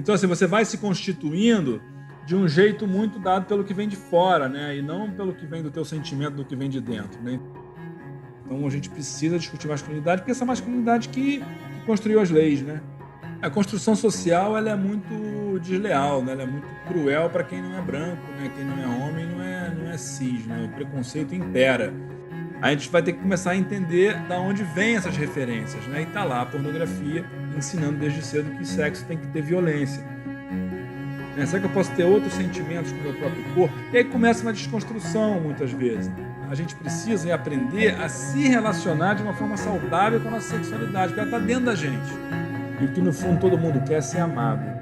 Então, assim, você vai se constituindo de um jeito muito dado pelo que vem de fora, né? E não pelo que vem do teu sentimento, do que vem de dentro, né? Então, a gente precisa discutir masculinidade, porque essa masculinidade que construiu as leis, né? A construção social, ela é muito desleal, né? Ela é muito cruel para quem não é branco, né? Quem não é homem não é cis, né? O preconceito impera. A gente vai ter que começar a entender de onde vêm essas referências, né? E tá lá a pornografia ensinando desde cedo que sexo tem que ter violência. Será que eu posso ter outros sentimentos com o meu próprio corpo? E aí começa uma desconstrução, muitas vezes. A gente precisa aprender a se relacionar de uma forma saudável com a nossa sexualidade, porque ela está dentro da gente. E o que, no fundo, todo mundo quer é ser amado.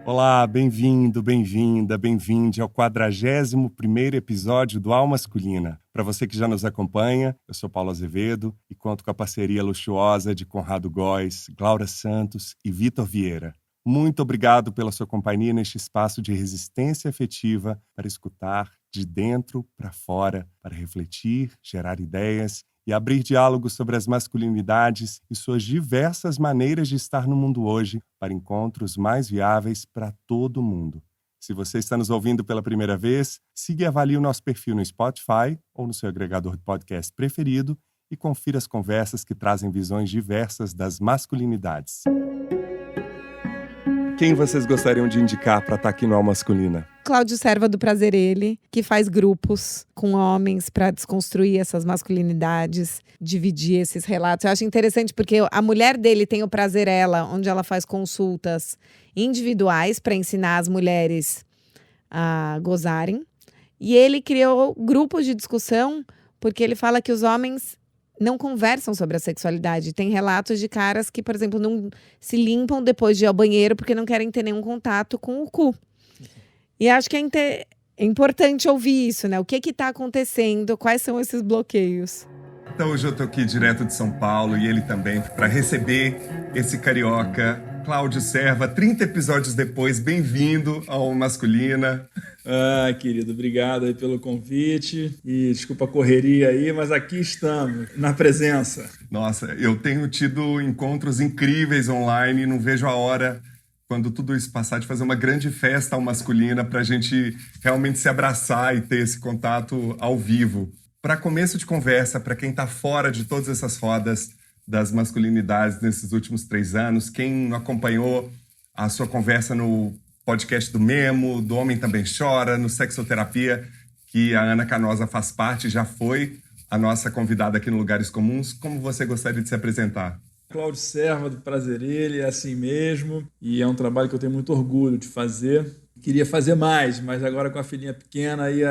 Olá, bem-vindo, bem-vinda, bem-vinde ao 41º episódio do Alma Masculina. Para você que já nos acompanha, eu sou Paulo Azevedo e conto com a parceria luxuosa de Conrado Góes, Glaura Santos e Vitor Vieira. Muito obrigado pela sua companhia neste espaço de resistência afetiva para escutar de dentro para fora, para refletir, gerar ideias e abrir diálogos sobre as masculinidades e suas diversas maneiras de estar no mundo hoje para encontros mais viáveis para todo mundo. Se você está nos ouvindo pela primeira vez, siga e avalie o nosso perfil no Spotify ou no seu agregador de podcast preferido e confira as conversas que trazem visões diversas das masculinidades. Quem vocês gostariam de indicar para estar aqui no Alma Masculina? Cláudio Serva do Prazer Ele, que faz grupos com homens para desconstruir essas masculinidades, dividir esses relatos. Eu acho interessante porque a mulher dele tem o Prazer Ela, onde ela faz consultas individuais para ensinar as mulheres a gozarem. E ele criou grupos de discussão porque ele fala que os homens não conversam sobre a sexualidade. Tem relatos de caras que, por exemplo, não se limpam depois de ir ao banheiro porque não querem ter nenhum contato com o cu. E acho que é importante ouvir isso, né? O que está acontecendo? Quais são esses bloqueios? Então hoje eu tô aqui direto de São Paulo e ele também, para receber esse carioca, Cláudio Serva, 30 episódios depois, bem-vindo ao Masculina. Querido, obrigado aí pelo convite e desculpa a correria aí, mas aqui estamos, na presença. Nossa, eu tenho tido encontros incríveis online e não vejo a hora, quando tudo isso passar, de fazer uma grande festa ao Masculina para a gente realmente se abraçar e ter esse contato ao vivo. Para começo de conversa, para quem está fora de todas essas rodas das masculinidades nesses últimos 3 anos, quem acompanhou a sua conversa no podcast do Memo, do Homem Também Chora, no Sexoterapia, que a Ana Canosa faz parte, já foi a nossa convidada aqui no Lugares Comuns, como você gostaria de se apresentar? Cláudio Serva do Prazer Ele, é assim mesmo, e é um trabalho que eu tenho muito orgulho de fazer. Queria fazer mais, mas agora com a filhinha pequena, aí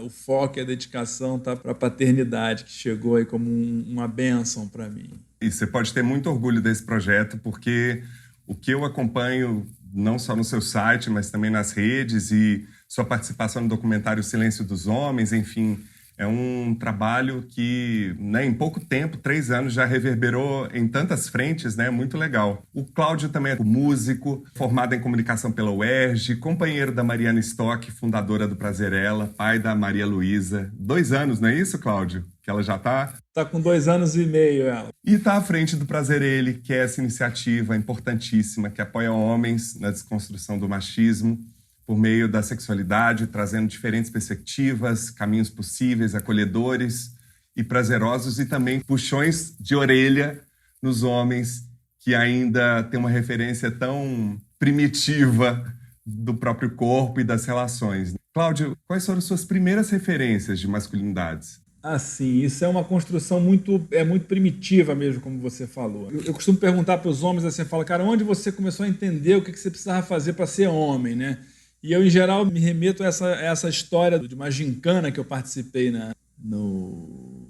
o foco e a dedicação tá para a paternidade, que chegou aí como uma bênção para mim. E você pode ter muito orgulho desse projeto, porque o que eu acompanho, não só no seu site, mas também nas redes, e sua participação no documentário Silêncio dos Homens, enfim, é um trabalho que, né, em pouco tempo, 3 anos, já reverberou em tantas frentes, né? Muito legal. O Cláudio também é músico, formado em comunicação pela UERJ, companheiro da Mariana Stock, fundadora do Prazer Ela, pai da Maria Luísa. 2 anos, não é isso, Cláudio? Que ela já está? Está com 2 anos e meio, ela. E está à frente do Prazer Ele, que é essa iniciativa importantíssima que apoia homens na desconstrução do machismo, por meio da sexualidade, trazendo diferentes perspectivas, caminhos possíveis, acolhedores e prazerosos, e também puxões de orelha nos homens que ainda têm uma referência tão primitiva do próprio corpo e das relações. Cláudio, quais foram suas primeiras referências de masculinidades? Sim, isso é uma construção muito primitiva mesmo, como você falou. Eu costumo perguntar para os homens assim, falo, cara, onde você começou a entender o que você precisava fazer para ser homem, né? E eu, em geral, me remeto a essa história de uma gincana que eu participei no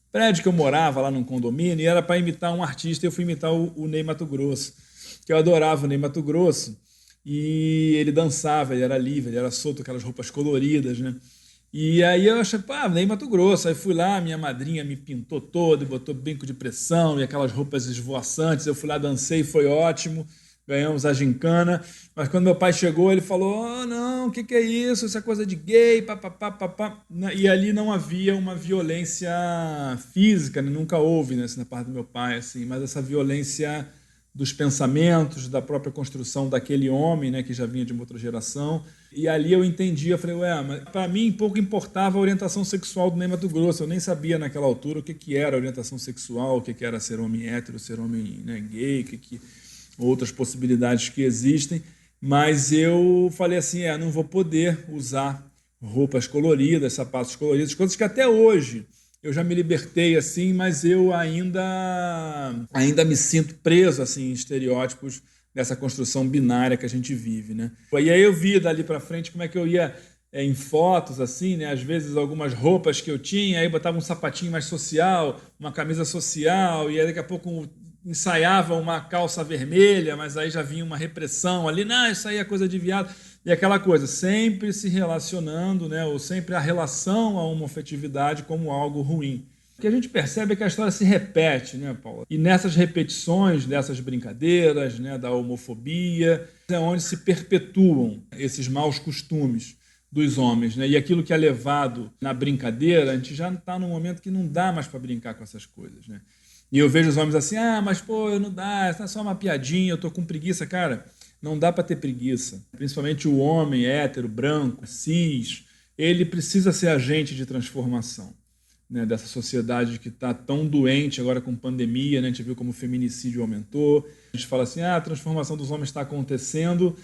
prédio que eu morava, lá num condomínio, e era para imitar um artista, e eu fui imitar o Ney Matogrosso, que eu adorava o Ney Matogrosso, e ele dançava, ele era livre, ele era solto, aquelas roupas coloridas, né? E aí eu achei, Ney Matogrosso. Aí fui lá, minha madrinha me pintou todo, botou brinco de pressão e aquelas roupas esvoaçantes. Eu fui lá, dancei, foi ótimo. Ganhamos a gincana, mas quando meu pai chegou, ele falou, não, o que é isso? Isso é coisa de gay, papapá, papá. E ali não havia uma violência física, né? Nunca houve, né, assim, na parte do meu pai, assim, mas essa violência dos pensamentos, da própria construção daquele homem, né, que já vinha de uma outra geração. E ali eu entendi, eu falei, mas para mim pouco importava a orientação sexual do Ney Matogrosso. Eu nem sabia naquela altura o que era orientação sexual, o que era ser homem hétero, ser homem, né, gay, outras possibilidades que existem. Mas eu falei assim, não vou poder usar roupas coloridas, sapatos coloridos, coisas que até hoje eu já me libertei assim, mas eu ainda me sinto preso assim, em estereótipos dessa construção binária que a gente vive, né? E aí eu vi dali para frente como é que eu ia em fotos assim, né? Às vezes algumas roupas que eu tinha, aí botava um sapatinho mais social, uma camisa social, e aí daqui a pouco ensaiava uma calça vermelha, mas aí já vinha uma repressão ali, não, isso aí é coisa de viado. E aquela coisa, sempre se relacionando, né, ou sempre a relação à homoafetividade como algo ruim. O que a gente percebe é que a história se repete, né, Paula? E nessas repetições, dessas brincadeiras, né, da homofobia, é onde se perpetuam esses maus costumes dos homens, né? E aquilo que é levado na brincadeira, a gente já está num momento que não dá mais para brincar com essas coisas, né? E eu vejo os homens assim, mas pô, não dá, é só uma piadinha, eu tô com preguiça, cara. Não dá para ter preguiça. Principalmente o homem hétero, branco, cis, ele precisa ser agente de transformação, né, dessa sociedade que está tão doente agora com pandemia, né? A gente viu como o feminicídio aumentou. A gente fala assim, a transformação dos homens está acontecendo,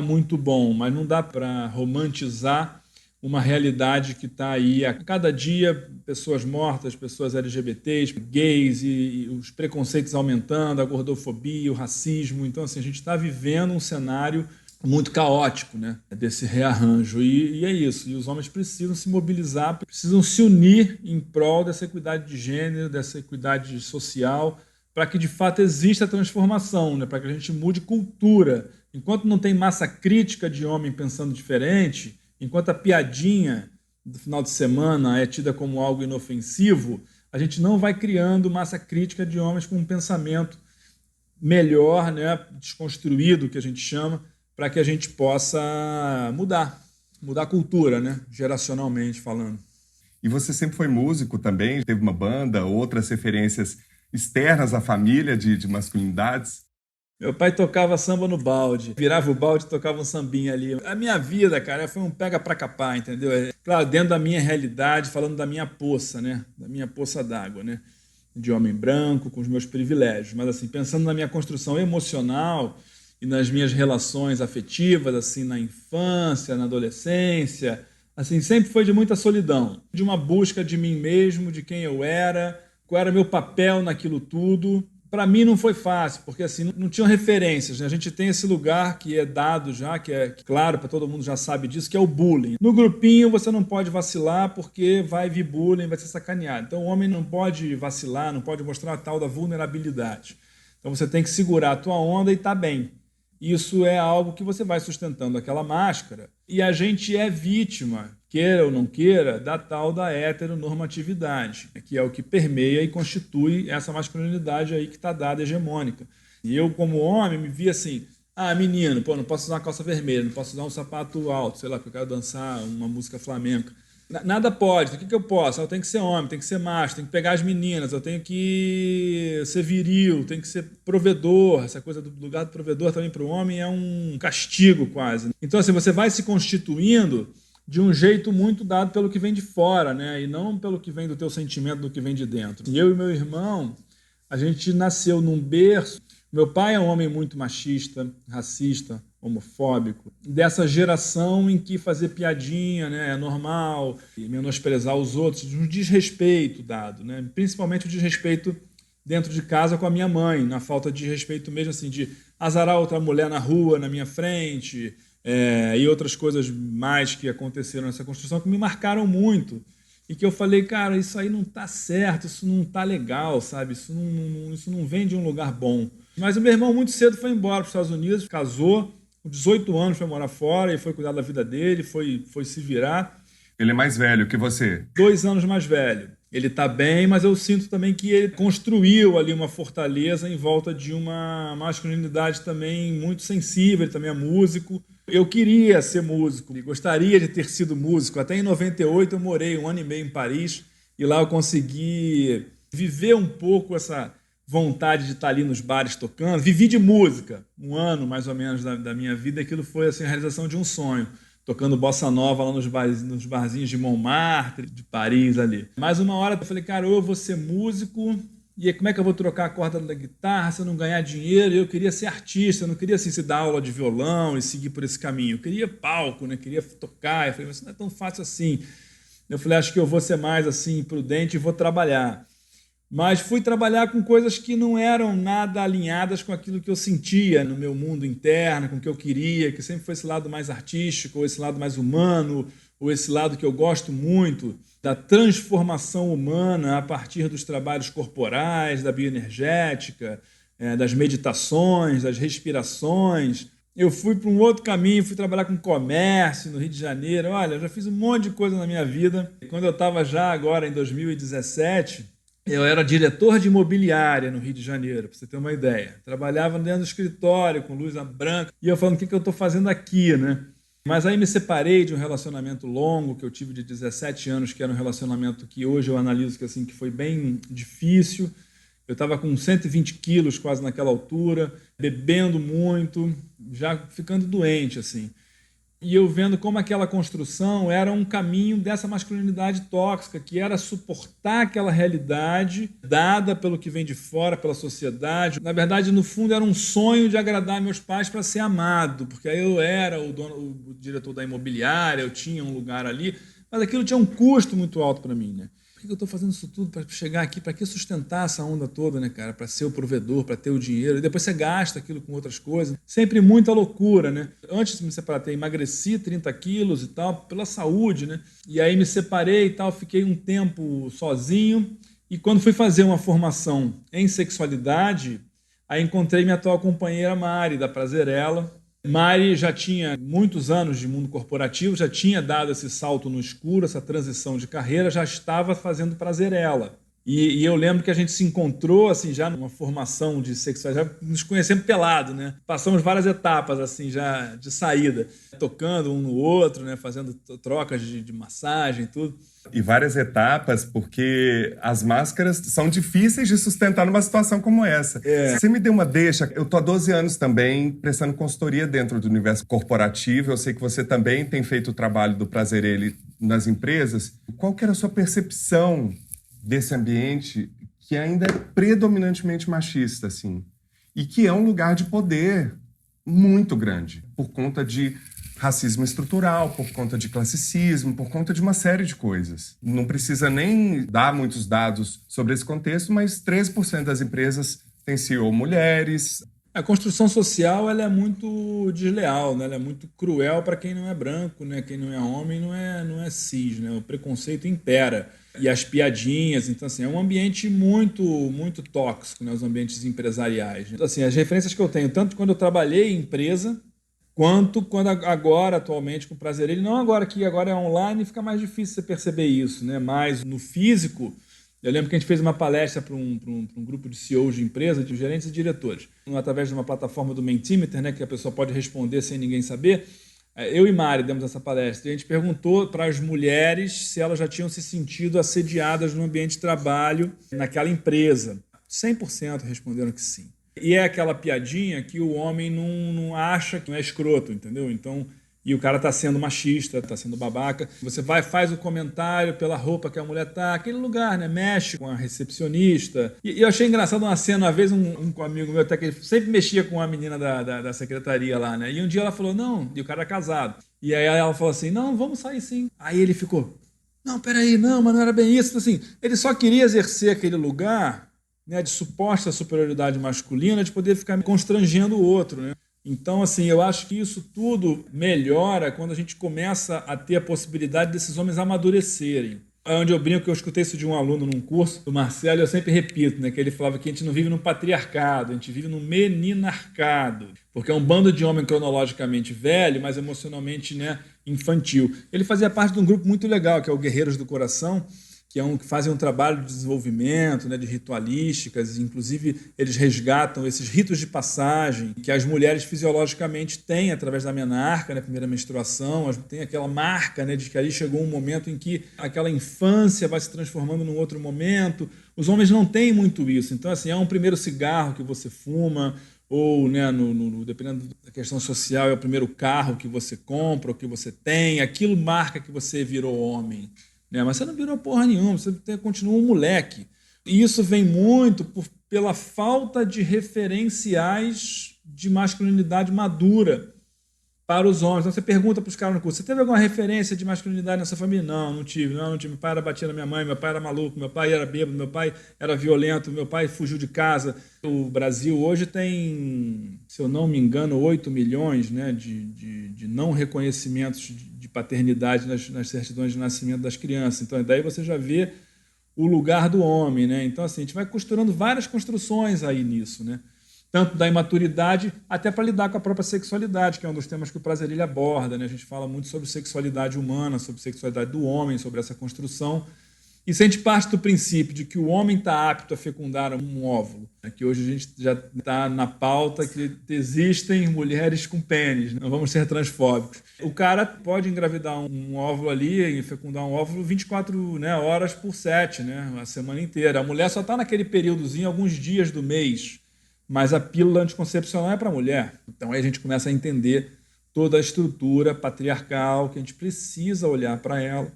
muito bom, mas não dá para romantizar uma realidade que está aí a cada dia, pessoas mortas, pessoas LGBTs, gays e os preconceitos aumentando, a gordofobia, o racismo. Então, assim, a gente está vivendo um cenário muito caótico, né, desse rearranjo. E é isso. E os homens precisam se mobilizar, precisam se unir em prol dessa equidade de gênero, dessa equidade social, para que, de fato, exista a transformação, né, para que a gente mude cultura. Enquanto não tem massa crítica de homem pensando diferente, enquanto a piadinha do final de semana é tida como algo inofensivo, a gente não vai criando massa crítica de homens com um pensamento melhor, né, desconstruído, que a gente chama, para que a gente possa mudar a cultura, né, geracionalmente falando. E você sempre foi músico também? Teve uma banda, outras referências externas à família de masculinidades? Meu pai tocava samba no balde, virava o balde e tocava um sambinha ali. A minha vida, cara, foi um pega pra capar, entendeu? Claro, dentro da minha realidade, falando da minha poça, né? Da minha poça d'água, né? De homem branco, com os meus privilégios. Mas, assim, pensando na minha construção emocional e nas minhas relações afetivas, assim, na infância, na adolescência, assim, sempre foi de muita solidão, de uma busca de mim mesmo, de quem eu era, qual era o meu papel naquilo tudo. Para mim não foi fácil, porque assim, não tinham referências, né? A gente tem esse lugar que é dado já, que é claro, para todo mundo já sabe disso, que é o bullying. No grupinho você não pode vacilar porque vai vir bullying, vai ser sacaneado. Então o homem não pode vacilar, não pode mostrar a tal da vulnerabilidade. Então você tem que segurar a tua onda e tá bem. Isso é algo que você vai sustentando aquela máscara e a gente é vítima, queira ou não queira, da tal da heteronormatividade, que é o que permeia e constitui essa masculinidade aí que está dada, hegemônica. E eu, como homem, me vi assim, menino, pô, não posso usar uma calça vermelha, não posso usar um sapato alto, sei lá, porque eu quero dançar uma música flamenca. Nada pode, o que eu posso? Eu tenho que ser homem, tenho que ser macho, tenho que pegar as meninas, eu tenho que ser viril, tenho que ser provedor. Essa coisa do lugar do provedor também para o homem é um castigo quase. Então, assim, você vai se constituindo de um jeito muito dado pelo que vem de fora, né? E não pelo que vem do teu sentimento, do que vem de dentro. E eu e meu irmão, a gente nasceu num berço. Meu pai é um homem muito machista, racista, homofóbico, dessa geração em que fazer piadinha, né, é normal, e menosprezar os outros, de um desrespeito dado, né? Principalmente o desrespeito dentro de casa com a minha mãe, na falta de respeito mesmo, assim, de azarar outra mulher na rua, na minha frente, e outras coisas mais que aconteceram nessa construção que me marcaram muito. E que eu falei, cara, isso aí não tá certo, isso não tá legal, sabe? Isso não vem de um lugar bom. Mas o meu irmão muito cedo foi embora para os Estados Unidos, casou, com 18 anos foi morar fora e foi cuidar da vida dele, foi se virar. Ele é mais velho que você? 2 anos mais velho. Ele está bem, mas eu sinto também que ele construiu ali uma fortaleza em volta de uma masculinidade também muito sensível, ele também é músico. Eu queria ser músico, gostaria de ter sido músico. Até em 98 eu morei 1 ano e meio em Paris e lá eu consegui viver um pouco essa vontade de estar ali nos bares tocando. Vivi de música, 1 ano mais ou menos da minha vida, aquilo foi assim, a realização de um sonho, tocando bossa nova lá nos barzinhos de Montmartre, de Paris ali. Mais uma hora eu falei, cara, ou eu vou ser músico, e como é que eu vou trocar a corda da guitarra se eu não ganhar dinheiro? Eu queria ser artista, eu não queria assim, se dar aula de violão e seguir por esse caminho. Eu queria palco, né? Queria tocar. Eu falei, mas isso não é tão fácil assim. Eu falei, acho que eu vou ser mais assim, prudente e vou trabalhar. Mas fui trabalhar com coisas que não eram nada alinhadas com aquilo que eu sentia no meu mundo interno, com o que eu queria, que sempre foi esse lado mais artístico, ou esse lado mais humano, ou esse lado que eu gosto muito, da transformação humana a partir dos trabalhos corporais, da bioenergética, das meditações, das respirações. Eu fui para um outro caminho, fui trabalhar com comércio no Rio de Janeiro. Olha, eu já fiz um monte de coisa na minha vida. Quando eu estava já agora em 2017, eu era diretor de imobiliária no Rio de Janeiro, para você ter uma ideia. Trabalhava dentro do escritório com luz branca e eu falando, o que eu estou fazendo aqui, né? Mas aí me separei de um relacionamento longo que eu tive de 17 anos, que era um relacionamento que hoje eu analiso que, assim, que foi bem difícil. Eu estava com 120 quilos quase naquela altura, bebendo muito, já ficando doente, assim. E eu vendo como aquela construção era um caminho dessa masculinidade tóxica, que era suportar aquela realidade dada pelo que vem de fora, pela sociedade. Na verdade, no fundo, era um sonho de agradar meus pais para ser amado, porque aí eu era o diretor da imobiliária, eu tinha um lugar ali, mas aquilo tinha um custo muito alto para mim, né? Por que eu estou fazendo isso tudo para chegar aqui? Para que sustentar essa onda toda, né, cara? Para ser o provedor, para ter o dinheiro. E depois você gasta aquilo com outras coisas. Sempre muita loucura, né? Antes de me separar, eu emagreci 30 quilos e tal, pela saúde, né? E aí me separei e tal, fiquei um tempo sozinho. E quando fui fazer uma formação em sexualidade, aí encontrei minha atual companheira Mari, da Prazerela. Mari já tinha muitos anos de mundo corporativo, já tinha dado esse salto no escuro, essa transição de carreira, já estava fazendo Prazerela. E eu lembro que a gente se encontrou assim, já numa formação de sexualidade, já nos conhecemos pelado, né? Passamos várias etapas assim, já de saída, tocando um no outro, né? Fazendo trocas de massagem e tudo. E várias etapas, porque as máscaras são difíceis de sustentar numa situação como essa. Você me deu uma deixa. Eu tô há 12 anos também prestando consultoria dentro do universo corporativo. Eu sei que você também tem feito o trabalho do Prazerela nas empresas. Qual que era a sua percepção desse ambiente que ainda é predominantemente machista, assim? E que é um lugar de poder muito grande, por conta de racismo estrutural, por conta de classicismo, por conta de uma série de coisas. Não precisa nem dar muitos dados sobre esse contexto, mas 13% das empresas têm CEO mulheres. A construção social ela é muito desleal, né? Ela é muito cruel para quem não é branco, né? Quem não é homem não é cis, né? O preconceito impera. E as piadinhas, então assim, é um ambiente muito, muito tóxico, né? Os ambientes empresariais. Então, assim, as referências que eu tenho, tanto quando eu trabalhei em empresa, quanto quando agora, atualmente, com o Prazerela, não agora que agora é online, fica mais difícil você perceber isso, né? Mas no físico, eu lembro que a gente fez uma palestra para um grupo de CEOs de empresa, de gerentes e diretores, através de uma plataforma do Mentimeter, né, que a pessoa pode responder sem ninguém saber. Eu e Mari demos essa palestra e a gente perguntou para as mulheres se elas já tinham se sentido assediadas no ambiente de trabalho naquela empresa. 100% responderam que sim. E é aquela piadinha que o homem não acha que não é escroto, entendeu? Então, e o cara está sendo machista, está sendo babaca. Você vai, faz o comentário pela roupa que a mulher tá, aquele lugar, né? Mexe com a recepcionista. E eu achei engraçado uma cena, uma vez um amigo meu, até que ele sempre mexia com a menina da secretaria lá, né? E um dia ela falou, não, e o cara é casado. E aí ela falou assim, não, vamos sair sim. Aí ele ficou, não, peraí, não, mas não era bem isso. Assim, ele só queria exercer aquele lugar, né, de suposta superioridade masculina, de poder ficar constrangendo o outro, né? Então, assim, eu acho que isso tudo melhora quando a gente começa a ter a possibilidade desses homens amadurecerem. É onde eu brinco, que eu escutei isso de um aluno num curso do Marcelo, e eu sempre repito, né, que ele falava que a gente não vive num patriarcado, a gente vive num meninarcado, porque é um bando de homem cronologicamente velho, mas emocionalmente, né, infantil. Ele fazia parte de um grupo muito legal, que é o Guerreiros do Coração, que fazem um trabalho de desenvolvimento, né, de ritualísticas, inclusive eles resgatam esses ritos de passagem que as mulheres fisiologicamente têm através da menarca, né, primeira menstruação, tem aquela marca, né, de que ali chegou um momento em que aquela infância vai se transformando num outro momento. Os homens não têm muito isso, então assim, é um primeiro cigarro que você fuma, ou, né, dependendo da questão social, é o primeiro carro que você compra, ou que você tem, aquilo marca que você virou homem. Né? Mas você não virou porra nenhuma, você continua um moleque. E isso vem muito pela falta de referenciais de masculinidade madura para os homens. Então você pergunta para os caras no curso, você teve alguma referência de masculinidade nessa família? Não tive. Meu pai era batia na minha mãe, meu pai era maluco, meu pai era bêbado, meu pai era violento, meu pai fugiu de casa. O Brasil hoje tem, se eu não me engano, 8 milhões, né, de não reconhecimentos de paternidade nas certidões de nascimento das crianças. Então daí você já vê o lugar do homem, né? Então assim, a gente vai costurando várias construções aí nisso, né? Tanto da imaturidade até para lidar com a própria sexualidade, que é um dos temas que o Prazerilha aborda, né? A gente fala muito sobre sexualidade humana, sobre sexualidade do homem, sobre essa construção. E se a gente parte do princípio de que o homem está apto a fecundar um óvulo, né? Que hoje a gente já está na pauta que existem mulheres com pênis, não vamos ser transfóbicos. O cara pode engravidar um óvulo ali e fecundar um óvulo 24, né, horas por 7, né? A semana inteira. A mulher só está naquele períodozinho, alguns dias do mês. Mas a pílula anticoncepcional é para a mulher. Então aí a gente começa a entender toda a estrutura patriarcal, que a gente precisa olhar para ela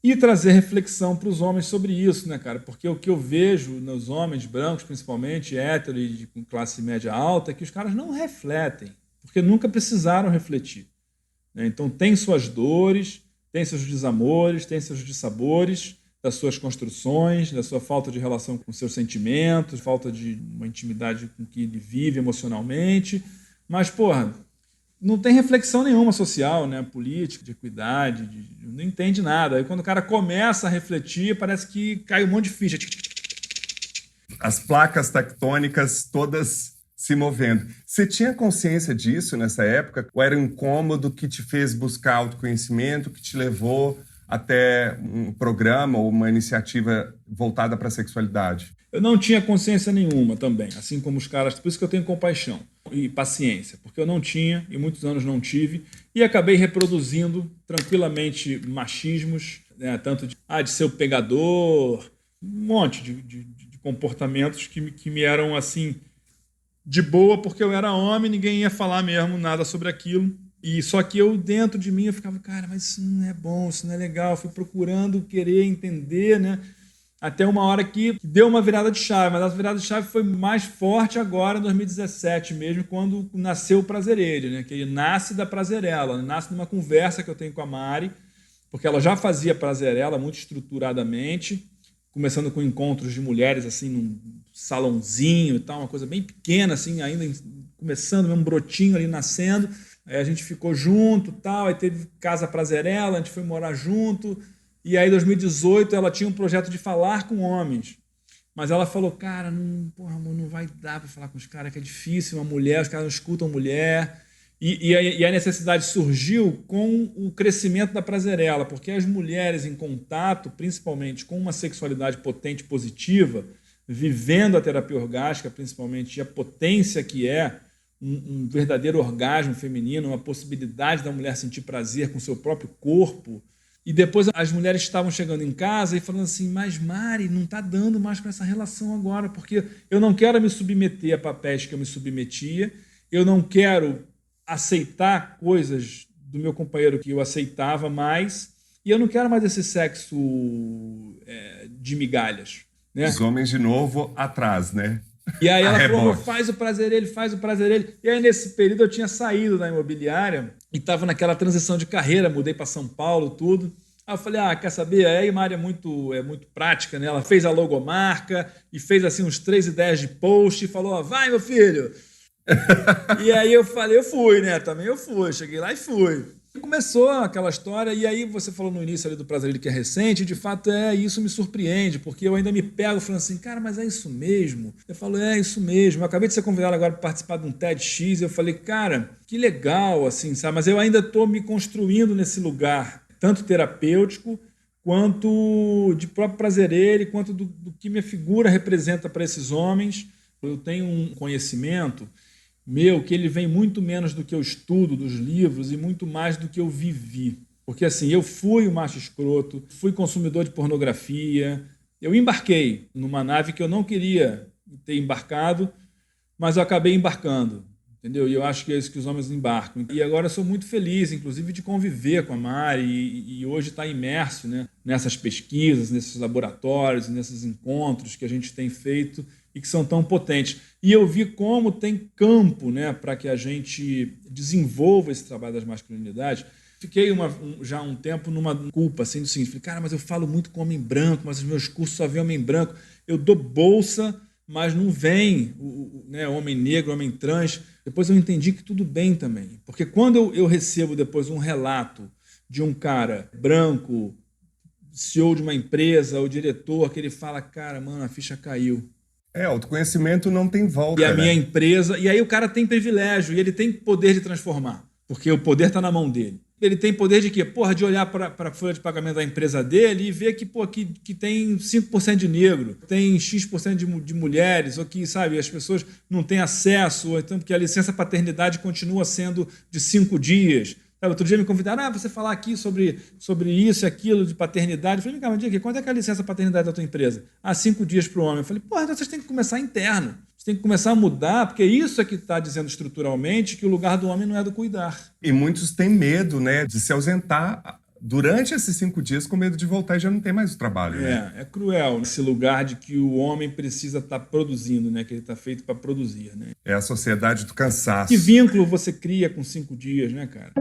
e trazer reflexão para os homens sobre isso, né, cara? Porque o que eu vejo nos homens brancos, principalmente hétero e com classe média alta, é que os caras não refletem, porque nunca precisaram refletir. Né? Então tem suas dores, tem seus desamores, tem seus dissabores, das suas construções, da sua falta de relação com seus sentimentos, falta de uma intimidade com que ele vive emocionalmente. Mas, porra, não tem reflexão nenhuma social, né? Política, de equidade, não entende nada. Aí quando o cara começa a refletir, parece que cai um monte de ficha. As placas tectônicas todas se movendo. Você tinha consciência disso nessa época? Ou era um incômodo que te fez buscar autoconhecimento, que te levou até um programa ou uma iniciativa voltada para a sexualidade? Eu não tinha consciência nenhuma também, assim como os caras. Por isso que eu tenho compaixão e paciência, porque eu não tinha, e muitos anos não tive, e acabei reproduzindo tranquilamente machismos, né, tanto de ser o pegador, um monte de comportamentos que me eram assim de boa, porque eu era homem, ninguém ia falar mesmo nada sobre aquilo. E só que eu, dentro de mim, eu ficava, cara, mas isso não é bom, isso não é legal. Eu fui procurando querer entender, né? Até uma hora que deu uma virada de chave. Mas a virada de chave foi mais forte agora, em 2017 mesmo, quando nasceu o Prazerilha, né? Que ele nasce da Prazerela, nasce numa conversa que eu tenho com a Mari, porque ela já fazia Prazerela muito estruturadamente, começando com encontros de mulheres, assim, num salãozinho e tal, uma coisa bem pequena, assim, ainda começando, um brotinho ali nascendo. Aí a gente ficou junto, tal, aí teve Casa Prazerela, a gente foi morar junto, e aí em 2018 ela tinha um projeto de falar com homens, mas ela falou, cara, não vai dar para falar com os caras, que é difícil, uma mulher, os caras não escutam mulher, e a necessidade surgiu com o crescimento da Prazerela, porque as mulheres em contato, principalmente com uma sexualidade potente positiva, vivendo a terapia orgástica, principalmente, e a potência que é um verdadeiro orgasmo feminino, uma possibilidade da mulher sentir prazer com o seu próprio corpo. E depois as mulheres estavam chegando em casa e falando assim, mas Mari, não está dando mais para essa relação agora, porque eu não quero me submeter a papéis que eu me submetia, eu não quero aceitar coisas do meu companheiro que eu aceitava mais, e eu não quero mais esse sexo de migalhas. Né? Os homens, de novo, atrás, né? E aí ela falou, faz o Prazerilha. E aí nesse período eu tinha saído da imobiliária e estava naquela transição de carreira, mudei para São Paulo, tudo. Aí eu falei, quer saber? Aí a Mari é muito prática, né? Ela fez a logomarca e fez assim uns 3 ideias de post e falou, vai meu filho. E aí eu falei, eu fui, né? Também eu fui, cheguei lá e fui. Começou aquela história, e aí você falou no início ali do Prazerilha que é recente, de fato isso me surpreende, porque eu ainda me pego falando assim, cara, mas é isso mesmo? Eu falo, é isso mesmo. Eu acabei de ser convidado agora para participar de um TEDx, e eu falei, cara, que legal, assim, sabe? Mas eu ainda estou me construindo nesse lugar, tanto terapêutico, quanto de próprio prazer, quanto do que minha figura representa para esses homens. Eu tenho um conhecimento meu que ele vem muito menos do que eu estudo dos livros e muito mais do que eu vivi. Porque assim, eu fui um macho escroto, fui consumidor de pornografia, eu embarquei numa nave que eu não queria ter embarcado, mas eu acabei embarcando, entendeu? E eu acho que é isso que os homens embarcam. E agora eu sou muito feliz, inclusive, de conviver com a Mari e hoje estar imerso, né, nessas pesquisas, nesses laboratórios, nesses encontros que a gente tem feito e que são tão potentes. E eu vi como tem campo, né, para que a gente desenvolva esse trabalho das masculinidades. Fiquei já um tempo numa culpa, assim, do seguinte, falei, cara, mas eu falo muito com homem branco, mas os meus cursos só vêm homem branco. Eu dou bolsa, mas não vem né, homem negro, homem trans. Depois eu entendi que tudo bem também. Porque quando eu recebo depois um relato de um cara branco, CEO de uma empresa, ou diretor, que ele fala, cara, mano, a ficha caiu. Autoconhecimento não tem volta, E a minha né? empresa... E aí o cara tem privilégio, e ele tem poder de transformar, porque o poder está na mão dele. Ele tem poder de quê? Porra, de olhar para a folha de pagamento da empresa dele e ver que, que tem 5% de negro, tem X% de mulheres, ou que, sabe, as pessoas não têm acesso, ou então porque a licença paternidade continua sendo de 5 dias. Sabe, outro dia me convidaram, você falar aqui sobre isso e aquilo de paternidade. Eu falei, cara, mas diga, quanto é que é a licença paternidade da tua empresa? 5 dias para o homem. Eu falei, porra, então vocês têm que começar interno. Você tem que começar a mudar, porque isso é que está dizendo estruturalmente que o lugar do homem não é do cuidar. E muitos têm medo, né, de se ausentar durante esses 5 dias com medo de voltar e já não tem mais o trabalho, né? É cruel esse lugar de que o homem precisa estar produzindo, né? Que ele está feito para produzir, né? É a sociedade do cansaço. Que vínculo você cria com 5 dias, né, cara?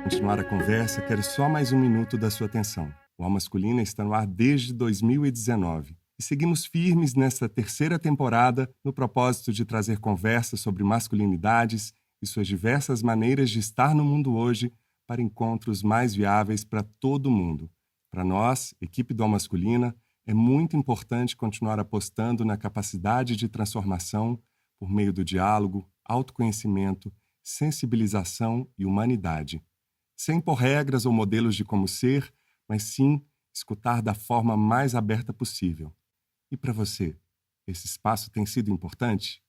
Continuar a conversa, quero só mais um minuto da sua atenção. O Alma Masculina está no ar desde 2019. E seguimos firmes nesta terceira temporada no propósito de trazer conversas sobre masculinidades e suas diversas maneiras de estar no mundo hoje para encontros mais viáveis para todo mundo. Para nós, equipe do Alma Masculina, é muito importante continuar apostando na capacidade de transformação por meio do diálogo, autoconhecimento, sensibilização e humanidade. Sem impor regras ou modelos de como ser, mas sim escutar da forma mais aberta possível. E para você, esse espaço tem sido importante?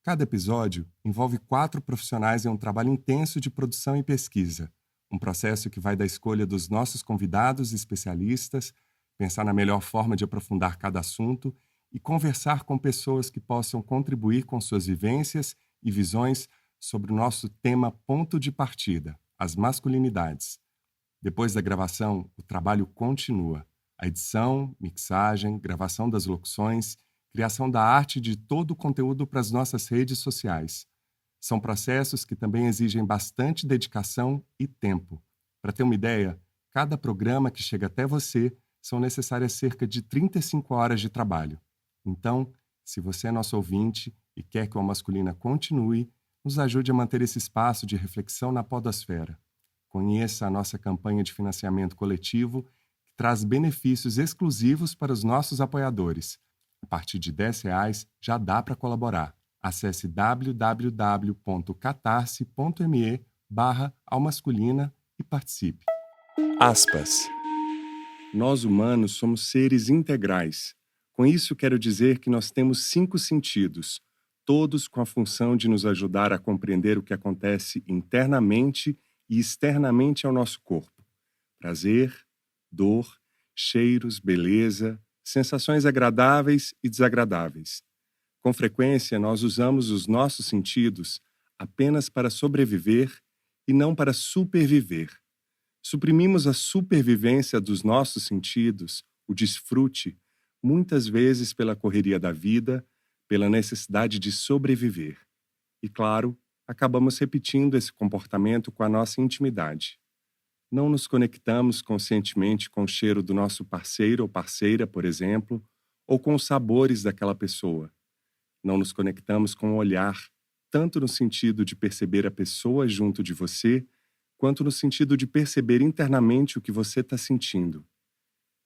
Cada episódio envolve 4 profissionais em um trabalho intenso de produção e pesquisa, um processo que vai da escolha dos nossos convidados e especialistas, pensar na melhor forma de aprofundar cada assunto e conversar com pessoas que possam contribuir com suas vivências e visões sobre o nosso tema ponto de partida, as masculinidades. Depois da gravação, o trabalho continua. A edição, mixagem, gravação das locuções, criação da arte de todo o conteúdo para as nossas redes sociais. São processos que também exigem bastante dedicação e tempo. Para ter uma ideia, cada programa que chega até você são necessárias cerca de 35 horas de trabalho. Então, se você é nosso ouvinte e quer que o Masculina continue, nos ajude a manter esse espaço de reflexão na podosfera. Conheça a nossa campanha de financiamento coletivo, que traz benefícios exclusivos para os nossos apoiadores. A partir de R$10 já dá para colaborar. Acesse www.catarse.me/almasculina e participe. Aspas. Nós humanos somos seres integrais. Com isso quero dizer que nós temos 5 sentidos, todos com a função de nos ajudar a compreender o que acontece internamente e externamente ao nosso corpo. Prazer, dor, cheiros, beleza, sensações agradáveis e desagradáveis. Com frequência, nós usamos os nossos sentidos apenas para sobreviver e não para superviver. Suprimimos a supervivência dos nossos sentidos, o desfrute, muitas vezes pela correria da vida, pela necessidade de sobreviver. E, claro, acabamos repetindo esse comportamento com a nossa intimidade. Não nos conectamos conscientemente com o cheiro do nosso parceiro ou parceira, por exemplo, ou com os sabores daquela pessoa. Não nos conectamos com o olhar, tanto no sentido de perceber a pessoa junto de você, quanto no sentido de perceber internamente o que você está sentindo.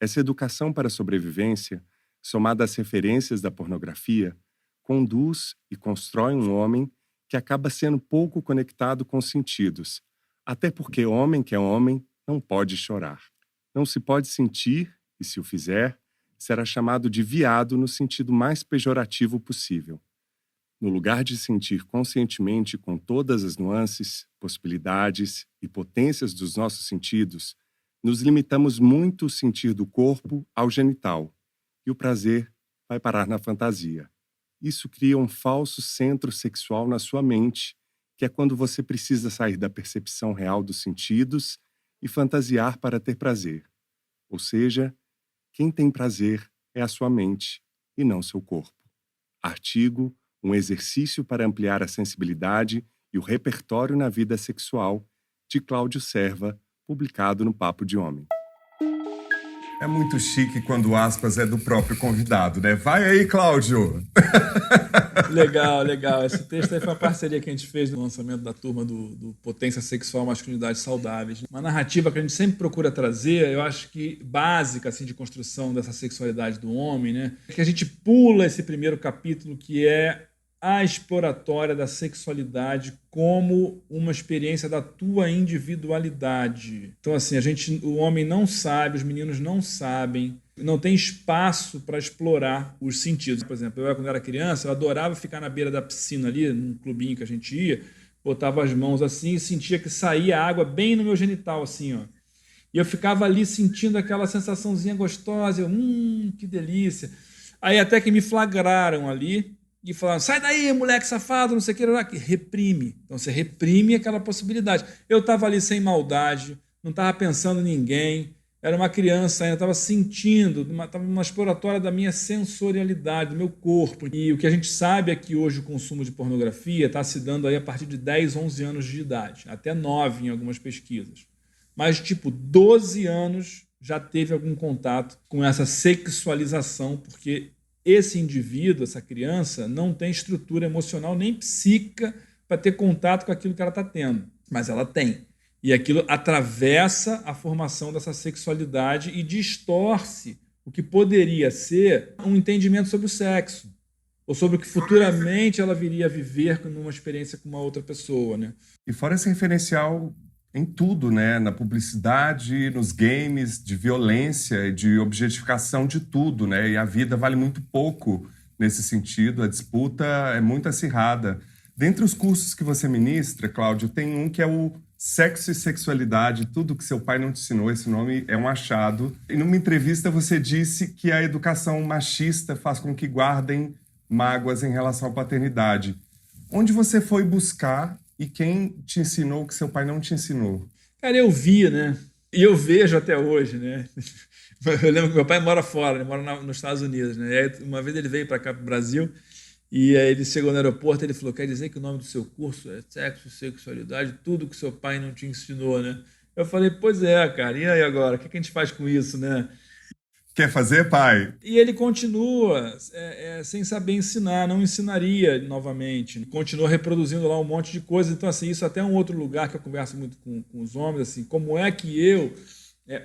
Essa educação para a sobrevivência, somada às referências da pornografia, conduz e constrói um homem que acaba sendo pouco conectado com os sentidos, até porque homem que é homem não pode chorar. Não se pode sentir, e se o fizer, será chamado de viado no sentido mais pejorativo possível. No lugar de sentir conscientemente com todas as nuances, possibilidades e potências dos nossos sentidos, nos limitamos muito o sentir do corpo ao genital, e o prazer vai parar na fantasia. Isso cria um falso centro sexual na sua mente, que é quando você precisa sair da percepção real dos sentidos e fantasiar para ter prazer. Ou seja, quem tem prazer é a sua mente e não seu corpo. Artigo: um exercício para ampliar a sensibilidade e o repertório na vida sexual, de Cláudio Serva, publicado no Papo de Homem. É muito chique quando o aspas é do próprio convidado, né? Vai aí, Cláudio! Legal, legal. Esse texto aí foi uma parceria que a gente fez no lançamento da turma do Potência Sexual, Masculinidade Saudáveis. Uma narrativa que a gente sempre procura trazer, eu acho que básica assim, de construção dessa sexualidade do homem, né? É que a gente pula esse primeiro capítulo, que é a exploratória da sexualidade como uma experiência da tua individualidade. Então, assim, o homem não sabe, os meninos não sabem, não tem espaço para explorar os sentidos. Por exemplo, quando era criança, eu adorava ficar na beira da piscina ali, num clubinho que a gente ia, botava as mãos assim e sentia que saía água bem no meu genital, assim, ó. E eu ficava ali sentindo aquela sensaçãozinha gostosa, que delícia. Aí até que me flagraram ali, e falaram, sai daí, moleque safado, não sei o que, reprime. Então você reprime aquela possibilidade. Eu estava ali sem maldade, não estava pensando em ninguém, era uma criança ainda, estava sentindo, estava numa exploratória da minha sensorialidade, do meu corpo. E o que a gente sabe é que hoje o consumo de pornografia está se dando aí a partir de 10, 11 anos de idade, até 9 em algumas pesquisas. Mas, 12 anos já teve algum contato com essa sexualização, porque esse indivíduo, essa criança, não tem estrutura emocional nem psíquica para ter contato com aquilo que ela está tendo. Mas ela tem. E aquilo atravessa a formação dessa sexualidade e distorce o que poderia ser um entendimento sobre o sexo. Ou sobre o que futuramente ela viria a viver numa experiência com uma outra pessoa, né? E fora esse referencial em tudo, né? Na publicidade, nos games, de violência e de objetificação de tudo, né? E a vida vale muito pouco nesse sentido, a disputa é muito acirrada. Dentre os cursos que você ministra, Cláudio, tem um que é o Sexo e Sexualidade, tudo que seu pai não te ensinou. Esse nome é um achado. E numa entrevista você disse que a educação machista faz com que guardem mágoas em relação à paternidade. Onde você foi buscar e quem te ensinou o que seu pai não te ensinou? Cara, eu vi, né? E eu vejo até hoje, né? Eu lembro que meu pai mora fora, ele mora nos Estados Unidos, né? E aí, uma vez ele veio para cá, para o Brasil, e aí ele chegou no aeroporto e ele falou, quer dizer que o nome do seu curso é Sexo, Sexualidade, tudo que seu pai não te ensinou, né? Eu falei, pois é, cara, e aí agora? O que a gente faz com isso, né? Quer fazer, pai? E ele continua sem saber ensinar, não ensinaria novamente. Continua reproduzindo lá um monte de coisa. Então, assim, isso até é um outro lugar que eu converso muito com os homens, assim, como é que eu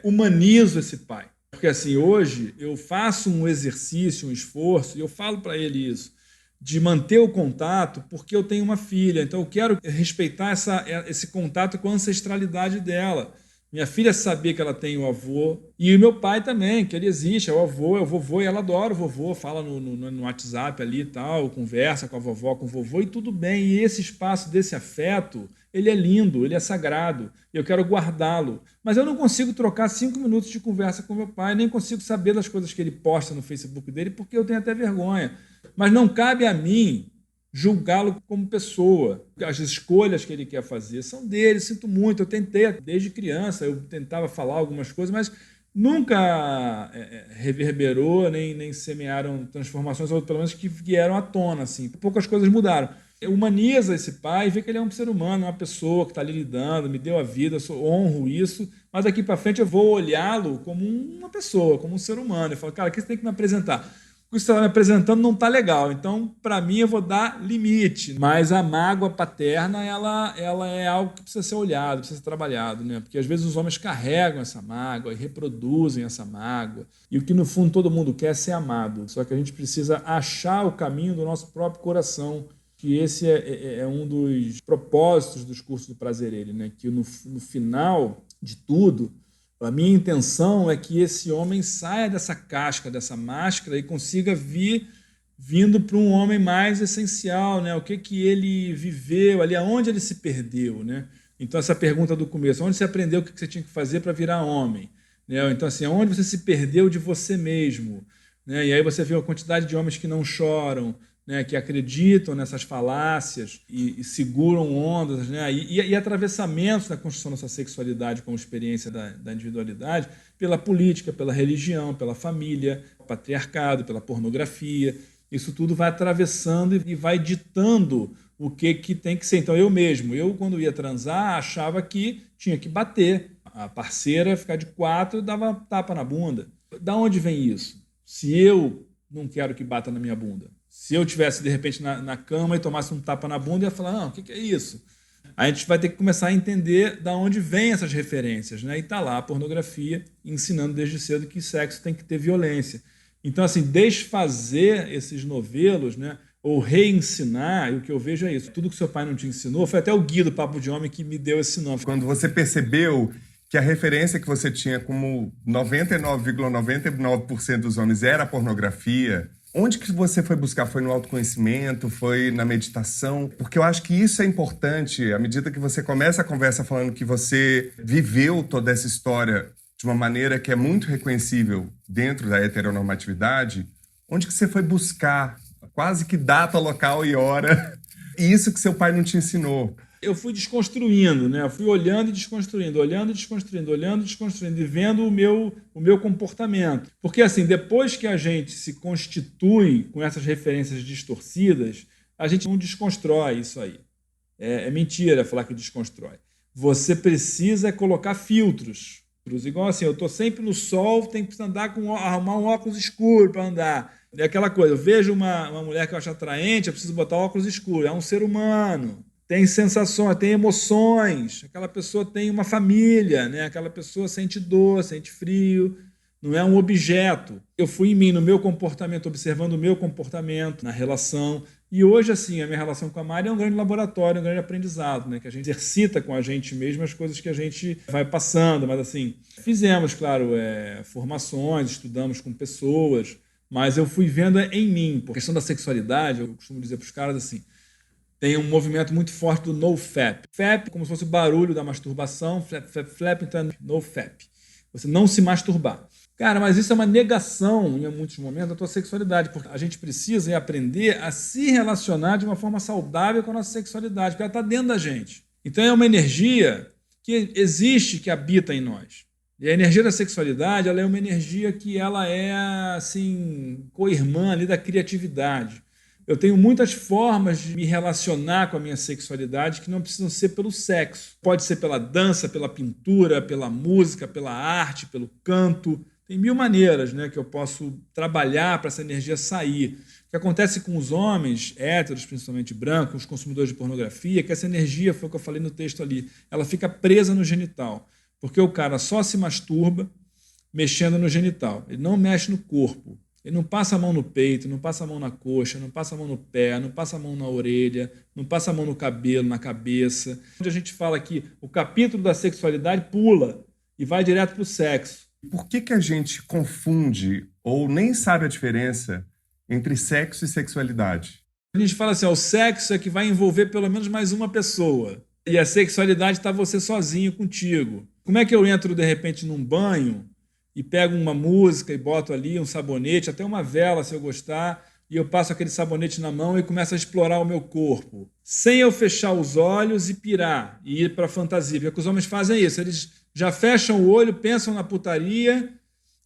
humanizo esse pai? Porque, assim, hoje eu faço um exercício, um esforço, e eu falo para ele isso, de manter o contato, porque eu tenho uma filha. Então, eu quero respeitar esse contato com a ancestralidade dela. Minha filha sabia que ela tem o avô, e o meu pai também, que ele existe, é o avô, é o vovô, e ela adora o vovô, fala no WhatsApp ali e tal, conversa com a vovó, com o vovô, e tudo bem. E esse espaço desse afeto, ele é lindo, ele é sagrado, e eu quero guardá-lo. Mas eu não consigo trocar 5 minutos de conversa com meu pai, nem consigo saber das coisas que ele posta no Facebook dele, porque eu tenho até vergonha. Mas não cabe a mim julgá-lo como pessoa. As escolhas que ele quer fazer são dele, sinto muito. Eu tentei, desde criança, eu tentava falar algumas coisas, mas nunca reverberou, nem semearam transformações, ou pelo menos que vieram à tona. Assim. Poucas coisas mudaram. Humaniza esse pai, vê que ele é um ser humano, uma pessoa que está ali lidando, me deu a vida, honro isso, mas daqui para frente eu vou olhá-lo como uma pessoa, como um ser humano. Eu falo, cara, aqui você tem que me apresentar. O que você está me apresentando não está legal, então, para mim, eu vou dar limite. Mas a mágoa paterna, ela é algo que precisa ser olhado, precisa ser trabalhado, né? Porque, às vezes, os homens carregam essa mágoa e reproduzem essa mágoa. E o que, no fundo, todo mundo quer é ser amado. Só que a gente precisa achar o caminho do nosso próprio coração, que esse é um dos propósitos dos cursos do Prazer Ele, né? Que, no final de tudo, a minha intenção é que esse homem saia dessa casca, dessa máscara e consiga vindo para um homem mais essencial, né? O que ele viveu ali, aonde ele se perdeu, né? Então, essa pergunta do começo, onde você aprendeu o que você tinha que fazer para virar homem? Né? Então, assim, aonde você se perdeu de você mesmo? Né? E aí você vê a quantidade de homens que não choram, né? Que acreditam nessas falácias e seguram ondas, né? E atravessamentos da construção dessa sexualidade como experiência da individualidade pela política, pela religião, pela família, patriarcado, pela pornografia. Isso tudo vai atravessando e vai ditando o que tem que ser. Então, eu quando ia transar, achava que tinha que bater. A parceira ficar de 4 dava tapa na bunda. Da onde vem isso? Se eu não quero que bata na minha bunda. Se eu tivesse, de repente, na cama e tomasse um tapa na bunda, eu ia falar, não, o que é isso? A gente vai ter que começar a entender da onde vêm essas referências, né? E está lá a pornografia ensinando desde cedo que sexo tem que ter violência. Então, assim, desfazer esses novelos, né? Ou reensinar, e o que eu vejo é isso. Tudo que seu pai não te ensinou, foi até o Gui do Papo de Homem que me deu esse nome. Quando você percebeu que a referência que você tinha como 99,99% dos homens era a pornografia, onde que você foi buscar? Foi no autoconhecimento? Foi na meditação? Porque eu acho que isso é importante, à medida que você começa a conversa falando que você viveu toda essa história de uma maneira que é muito reconhecível dentro da heteronormatividade, onde que você foi buscar quase que data, local e hora, e isso que seu pai não te ensinou? Eu fui desconstruindo, né? Eu fui olhando e desconstruindo, olhando e desconstruindo, olhando e desconstruindo, e vendo o meu comportamento. Porque, assim, depois que a gente se constitui com essas referências distorcidas, a gente não desconstrói isso aí. É mentira falar que desconstrói. Você precisa colocar filtros. Igual assim, eu estou sempre no sol, tenho que arrumar um óculos escuro para andar. É aquela coisa, eu vejo uma mulher que eu acho atraente, eu preciso botar óculos escuros. É um ser humano, tem sensações, tem emoções. Aquela pessoa tem uma família, né? Aquela pessoa sente dor, sente frio. Não é um objeto. Eu fui em mim, no meu comportamento, observando o meu comportamento, na relação. E hoje, assim, a minha relação com a Mari é um grande laboratório, um grande aprendizado, né? Que a gente exercita com a gente mesmo as coisas que a gente vai passando. Mas, assim, fizemos, claro, formações, estudamos com pessoas, mas eu fui vendo em mim. Por questão da sexualidade, eu costumo dizer para os caras assim, tem um movimento muito forte do NoFap. FAP, como se fosse o barulho da masturbação, flap, flap, flap, então NoFap. Você não se masturbar. Cara, mas isso é uma negação, em muitos momentos, da tua sexualidade, porque a gente precisa aprender a se relacionar de uma forma saudável com a nossa sexualidade, porque ela está dentro da gente. Então é uma energia que existe, que habita em nós. E a energia da sexualidade, ela é uma energia que ela é, assim, co-irmã ali da criatividade. Eu tenho muitas formas de me relacionar com a minha sexualidade que não precisam ser pelo sexo. Pode ser pela dança, pela pintura, pela música, pela arte, pelo canto. Tem 1000 maneiras, né, que eu posso trabalhar para essa energia sair. O que acontece com os homens, héteros, principalmente brancos, os consumidores de pornografia, é que essa energia, foi o que eu falei no texto ali, ela fica presa no genital. Porque o cara só se masturba mexendo no genital. Ele não mexe no corpo. Ele não passa a mão no peito, não passa a mão na coxa, não passa a mão no pé, não passa a mão na orelha, não passa a mão no cabelo, na cabeça. Onde a gente fala que o capítulo da sexualidade pula e vai direto para o sexo. Por que a gente confunde ou nem sabe a diferença entre sexo e sexualidade? A gente fala assim, o sexo é que vai envolver pelo menos mais uma pessoa. E a sexualidade está você sozinho contigo. Como é que eu entro, de repente, num banho e pego uma música e boto ali um sabonete, até uma vela, se eu gostar, e eu passo aquele sabonete na mão e começo a explorar o meu corpo, sem eu fechar os olhos e pirar, e ir para a fantasia. Porque os homens fazem isso, eles já fecham o olho, pensam na putaria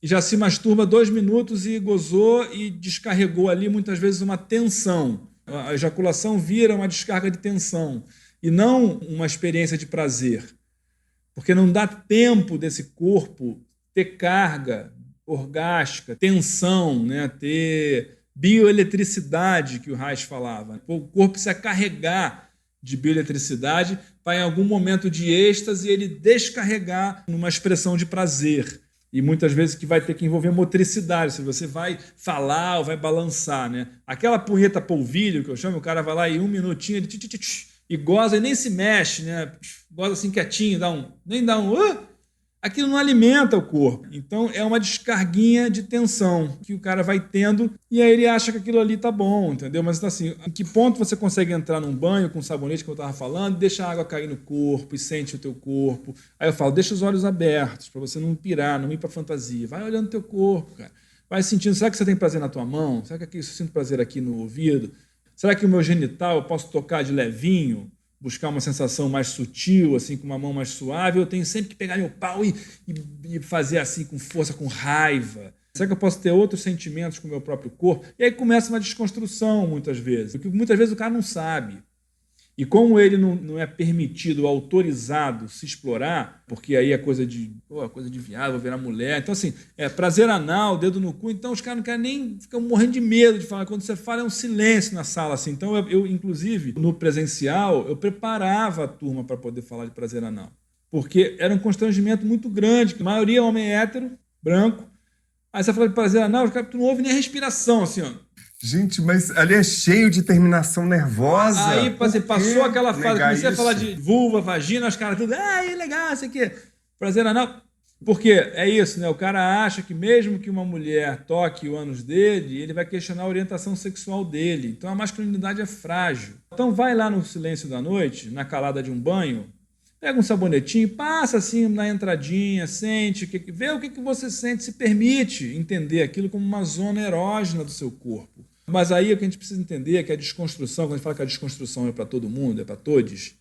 e já se masturba 2 minutos e gozou e descarregou ali, muitas vezes, uma tensão. A ejaculação vira uma descarga de tensão e não uma experiência de prazer. Porque não dá tempo desse corpo ter carga orgástica, tensão, né? Ter bioeletricidade, que o Reich falava. O corpo precisa carregar de bioeletricidade para, em algum momento de êxtase, ele descarregar numa expressão de prazer. E muitas vezes que vai ter que envolver motricidade, se você vai falar ou vai balançar, né? Aquela punheta polvilho, que eu chamo, o cara vai lá e 1 minutinho, ele e goza e nem se mexe, né? Goza assim quietinho, nem dá um aquilo não alimenta o corpo. Então é uma descarguinha de tensão que o cara vai tendo e aí ele acha que aquilo ali tá bom, entendeu? Mas assim, em que ponto você consegue entrar num banho com sabonete que eu tava falando, deixa a água cair no corpo e sente o teu corpo. Aí eu falo, deixa os olhos abertos para você não pirar, não ir pra fantasia. Vai olhando o teu corpo, cara. Vai sentindo, será que você tem prazer na tua mão? Será que aqui, eu sinto prazer aqui no ouvido? Será que o meu genital eu posso tocar de levinho? Buscar uma sensação mais sutil, assim, com uma mão mais suave, eu tenho sempre que pegar meu pau e fazer assim, com força, com raiva. Será que eu posso ter outros sentimentos com o meu próprio corpo? E aí começa uma desconstrução, muitas vezes. Porque muitas vezes o cara não sabe. E como ele não é permitido, autorizado se explorar, porque aí é coisa de viado, vou virar mulher. Então, assim, prazer anal, dedo no cu. Então, os caras não querem nem, ficam morrendo de medo de falar. Quando você fala, é um silêncio na sala, assim. Então, eu inclusive, no presencial, eu preparava a turma para poder falar de prazer anal. Porque era um constrangimento muito grande, que a maioria é homem hétero, branco. Aí você fala de prazer anal, os caras não ouvem nem a respiração, assim, ó. Gente, mas ali é cheio de terminação nervosa. Aí passou aquela fase, comecei a falar de vulva, vagina, os caras tudo, legal, isso aqui. Prazer anal. Porque é isso, né? O cara acha que mesmo que uma mulher toque o ânus dele, ele vai questionar a orientação sexual dele. Então a masculinidade é frágil. Então vai lá no silêncio da noite, na calada de um banho, pega um sabonetinho, passa assim na entradinha, sente, vê o que você sente, se permite entender aquilo como uma zona erógena do seu corpo. Mas aí o que a gente precisa entender é que a desconstrução, quando a gente fala que a desconstrução é para todo mundo, é para todos,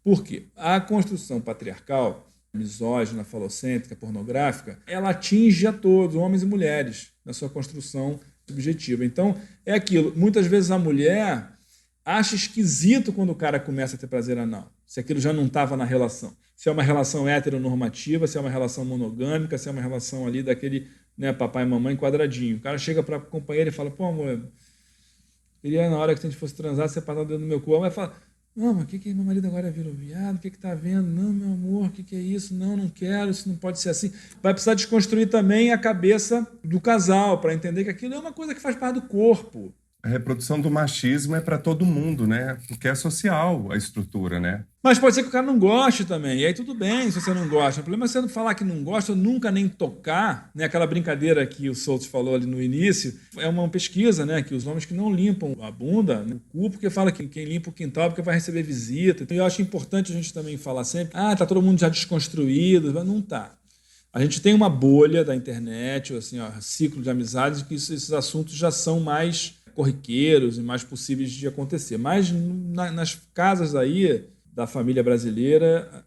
por quê? A construção patriarcal, misógina, falocêntrica, pornográfica, ela atinge a todos, homens e mulheres, na sua construção subjetiva. Então, é aquilo. Muitas vezes a mulher acha esquisito quando o cara começa a ter prazer anal, se aquilo já não estava na relação. Se é uma relação heteronormativa, se é uma relação monogâmica, se é uma relação ali daquele, né, papai e mamãe quadradinho. O cara chega para a companheira e fala, pô, amor, queria na hora que a gente fosse transar, você passar o dedo no meu cu. Ela vai falar, não, mas o que meu marido agora virou viado? O que tá vendo? Não, meu amor, o que é isso? Não quero, isso não pode ser assim. Vai precisar desconstruir também a cabeça do casal para entender que aquilo é uma coisa que faz parte do corpo. A reprodução do machismo é para todo mundo, né? Porque é social a estrutura, né? Mas pode ser que o cara não goste também. E aí tudo bem se você não gosta. O problema é você não falar que não gosta ou nunca nem tocar, né? Aquela brincadeira que o Souto falou ali no início. É uma pesquisa, né? Que os homens que não limpam a bunda, o cu, porque fala que quem limpa o quintal porque vai receber visita. Então eu acho importante a gente também falar sempre, tá todo mundo já desconstruído. Mas não tá. A gente tem uma bolha da internet, assim, ciclo de amizades, que esses assuntos já são mais corriqueiros e mais possíveis de acontecer. Mas nas casas aí da família brasileira,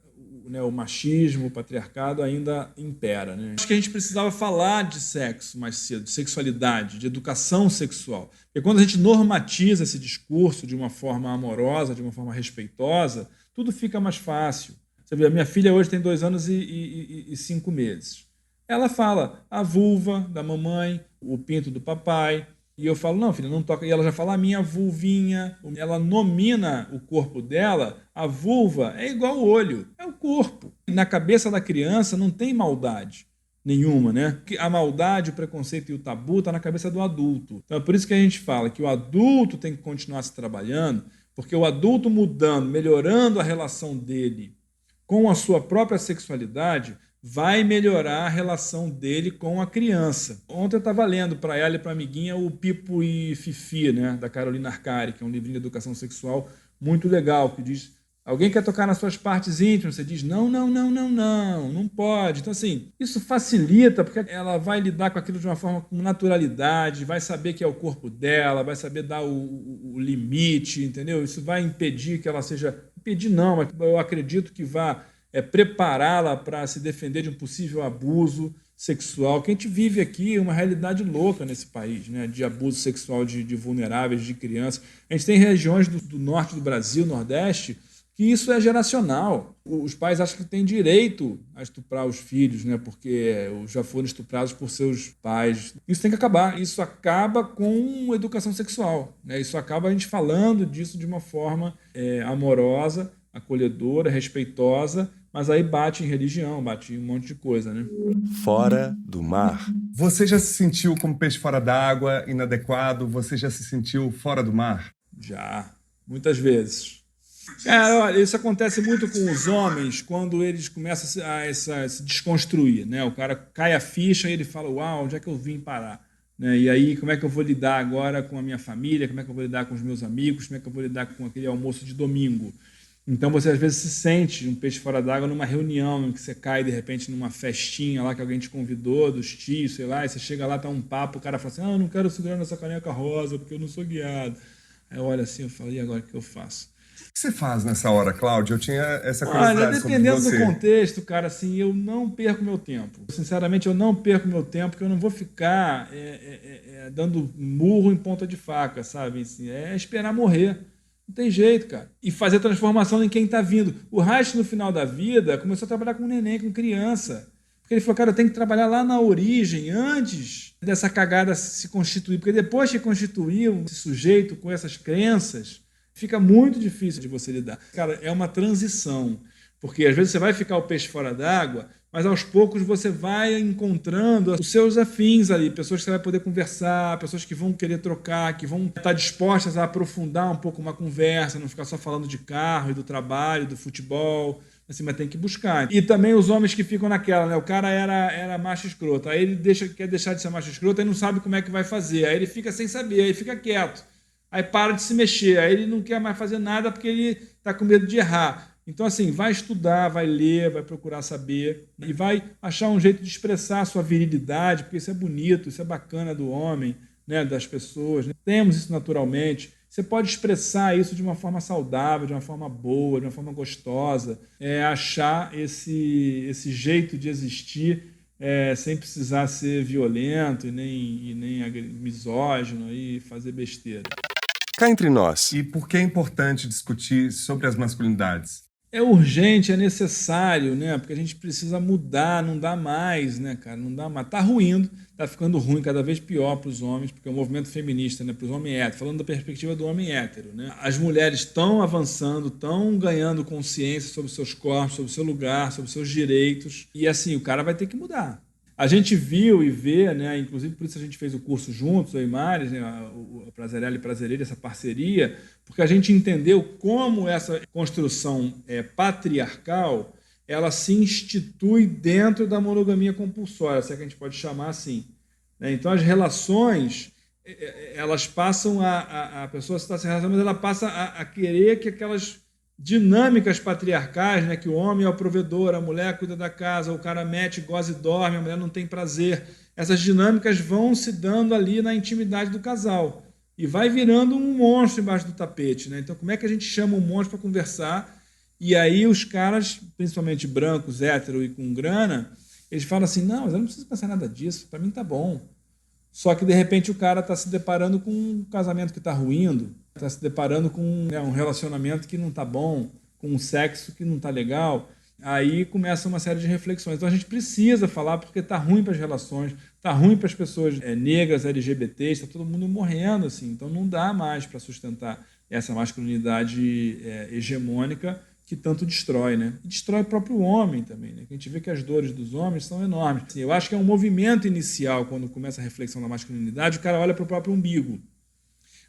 né, o machismo, o patriarcado ainda impera. Né? Acho que a gente precisava falar de sexo mais cedo, de sexualidade, de educação sexual. Porque quando a gente normatiza esse discurso de uma forma amorosa, de uma forma respeitosa, tudo fica mais fácil. Você vê, a minha filha hoje tem 2 anos e 5 meses. Ela fala a vulva da mamãe, o pinto do papai. E eu falo, não, filha, não toca. E ela já fala, a minha vulvinha. Ela nomina o corpo dela. A vulva é igual o olho, é o corpo. Na cabeça da criança não tem maldade nenhuma, né? A maldade, o preconceito e o tabu está na cabeça do adulto. Então é por isso que a gente fala que o adulto tem que continuar se trabalhando, porque o adulto mudando, melhorando a relação dele com a sua própria sexualidade, vai melhorar a relação dele com a criança. Ontem eu estava lendo para ela e para a amiguinha o Pipo e Fifi, né, da Carolina Arcari, que é um livrinho de educação sexual muito legal, que diz, alguém quer tocar nas suas partes íntimas? Você diz, não pode. Então, assim, isso facilita, porque ela vai lidar com aquilo de uma forma com naturalidade, vai saber que é o corpo dela, vai saber dar o limite, entendeu? Isso vai impedir que ela seja... Impedir não, mas eu acredito que vá prepará-la para se defender de um possível abuso sexual, que a gente vive aqui uma realidade louca nesse país, né? De abuso sexual de vulneráveis, de crianças. A gente tem regiões do norte do Brasil, nordeste, que isso é geracional. Os pais acham que têm direito a estuprar os filhos, né? Porque já foram estuprados por seus pais. Isso tem que acabar. Isso acaba com educação sexual, né? Isso acaba a gente falando disso de uma forma amorosa, acolhedora, respeitosa, mas aí bate em religião, bate em um monte de coisa, né? Fora do mar. Você já se sentiu como peixe fora d'água, inadequado? Você já se sentiu fora do mar? Já, muitas vezes. Cara, olha, isso acontece muito com os homens quando eles começam a se desconstruir, né? O cara cai a ficha e ele fala, uau, onde é que eu vim parar? Né? E aí, como é que eu vou lidar agora com a minha família? Como é que eu vou lidar com os meus amigos? Como é que eu vou lidar com aquele almoço de domingo? Então, você às vezes se sente um peixe fora d'água numa reunião, em que você cai, de repente, numa festinha lá que alguém te convidou, dos tios, sei lá, e você chega lá, tá um papo, o cara fala assim, eu não quero segurar nessa caneca rosa porque eu não sou guiado. Aí eu olho assim, eu falo, e agora o que eu faço? O que você faz nessa hora, Cláudio? Eu tinha essa Olha, curiosidade sobre dependendo do você. contexto, cara, assim, eu não perco meu tempo. Sinceramente, eu não perco meu tempo, porque eu não vou ficar dando murro em ponta de faca, sabe? Assim, é esperar morrer. Não tem jeito, cara. E fazer transformação em quem está vindo. O Reich, no final da vida, começou a trabalhar com neném, com criança. Porque ele falou, cara, eu tenho que trabalhar lá na origem, antes dessa cagada se constituir. Porque depois que constituiu esse sujeito com essas crenças, fica muito difícil de você lidar. Cara, é uma transição. Porque às vezes você vai ficar o peixe fora d'água, mas aos poucos você vai encontrando os seus afins ali, pessoas que você vai poder conversar, pessoas que vão querer trocar, que vão estar dispostas a aprofundar um pouco uma conversa, não ficar só falando de carro e do trabalho, do futebol, assim, mas tem que buscar. E também os homens que ficam naquela, né? O cara era macho escroto, aí ele quer deixar de ser macho escroto, aí não sabe como é que vai fazer, aí ele fica sem saber, aí fica quieto, aí para de se mexer, aí ele não quer mais fazer nada porque ele está com medo de errar. Então, assim, vai estudar, vai ler, vai procurar saber e vai achar um jeito de expressar a sua virilidade, porque isso é bonito, isso é bacana do homem, né, das pessoas. Né? Temos isso naturalmente. Você pode expressar isso de uma forma saudável, de uma forma boa, de uma forma gostosa. Achar esse jeito de existir sem precisar ser violento e nem misógino e fazer besteira. Cá entre nós. E por que é importante discutir sobre as masculinidades? É urgente, é necessário, né? Porque a gente precisa mudar, não dá mais, né, cara? Não dá mais. Tá ruindo, tá ficando ruim, cada vez pior para os homens, porque o movimento feminista, né, para os homens héteros, falando da perspectiva do homem hétero, né? As mulheres estão avançando, estão ganhando consciência sobre seus corpos, sobre o seu lugar, sobre os seus direitos, e assim, o cara vai ter que mudar. A gente viu e vê, né, inclusive por isso a gente fez o curso juntos, eu e Maris, né, o Prazerela e Prazereira, essa parceria, porque a gente entendeu como essa construção patriarcal ela se institui dentro da monogamia compulsória, se é que a gente pode chamar assim. Né? Então as relações, elas passam a pessoa está se relacionando, mas ela passa a querer que aquelas dinâmicas patriarcais, né, que o homem é o provedor, a mulher cuida da casa, o cara mete, goza e dorme, a mulher não tem prazer. Essas dinâmicas vão se dando ali na intimidade do casal e vai virando um monstro embaixo do tapete, né? Então, como é que a gente chama um monstro para conversar? E aí os caras, principalmente brancos, hétero e com grana, eles falam assim, não, mas eu não preciso pensar nada disso, para mim tá bom. Só que, de repente, o cara está se deparando com um casamento que está ruindo, está se deparando com um relacionamento que não está bom, com um sexo que não está legal. Aí começa uma série de reflexões. Então a gente precisa falar porque está ruim para as relações, está ruim para as pessoas negras, LGBTs, está todo mundo morrendo, assim. Então não dá mais para sustentar essa masculinidade hegemônica que tanto destrói, né? E destrói o próprio homem também, né? A gente vê que as dores dos homens são enormes. Assim, eu acho que é um movimento inicial, quando começa a reflexão da masculinidade, o cara olha para o próprio umbigo.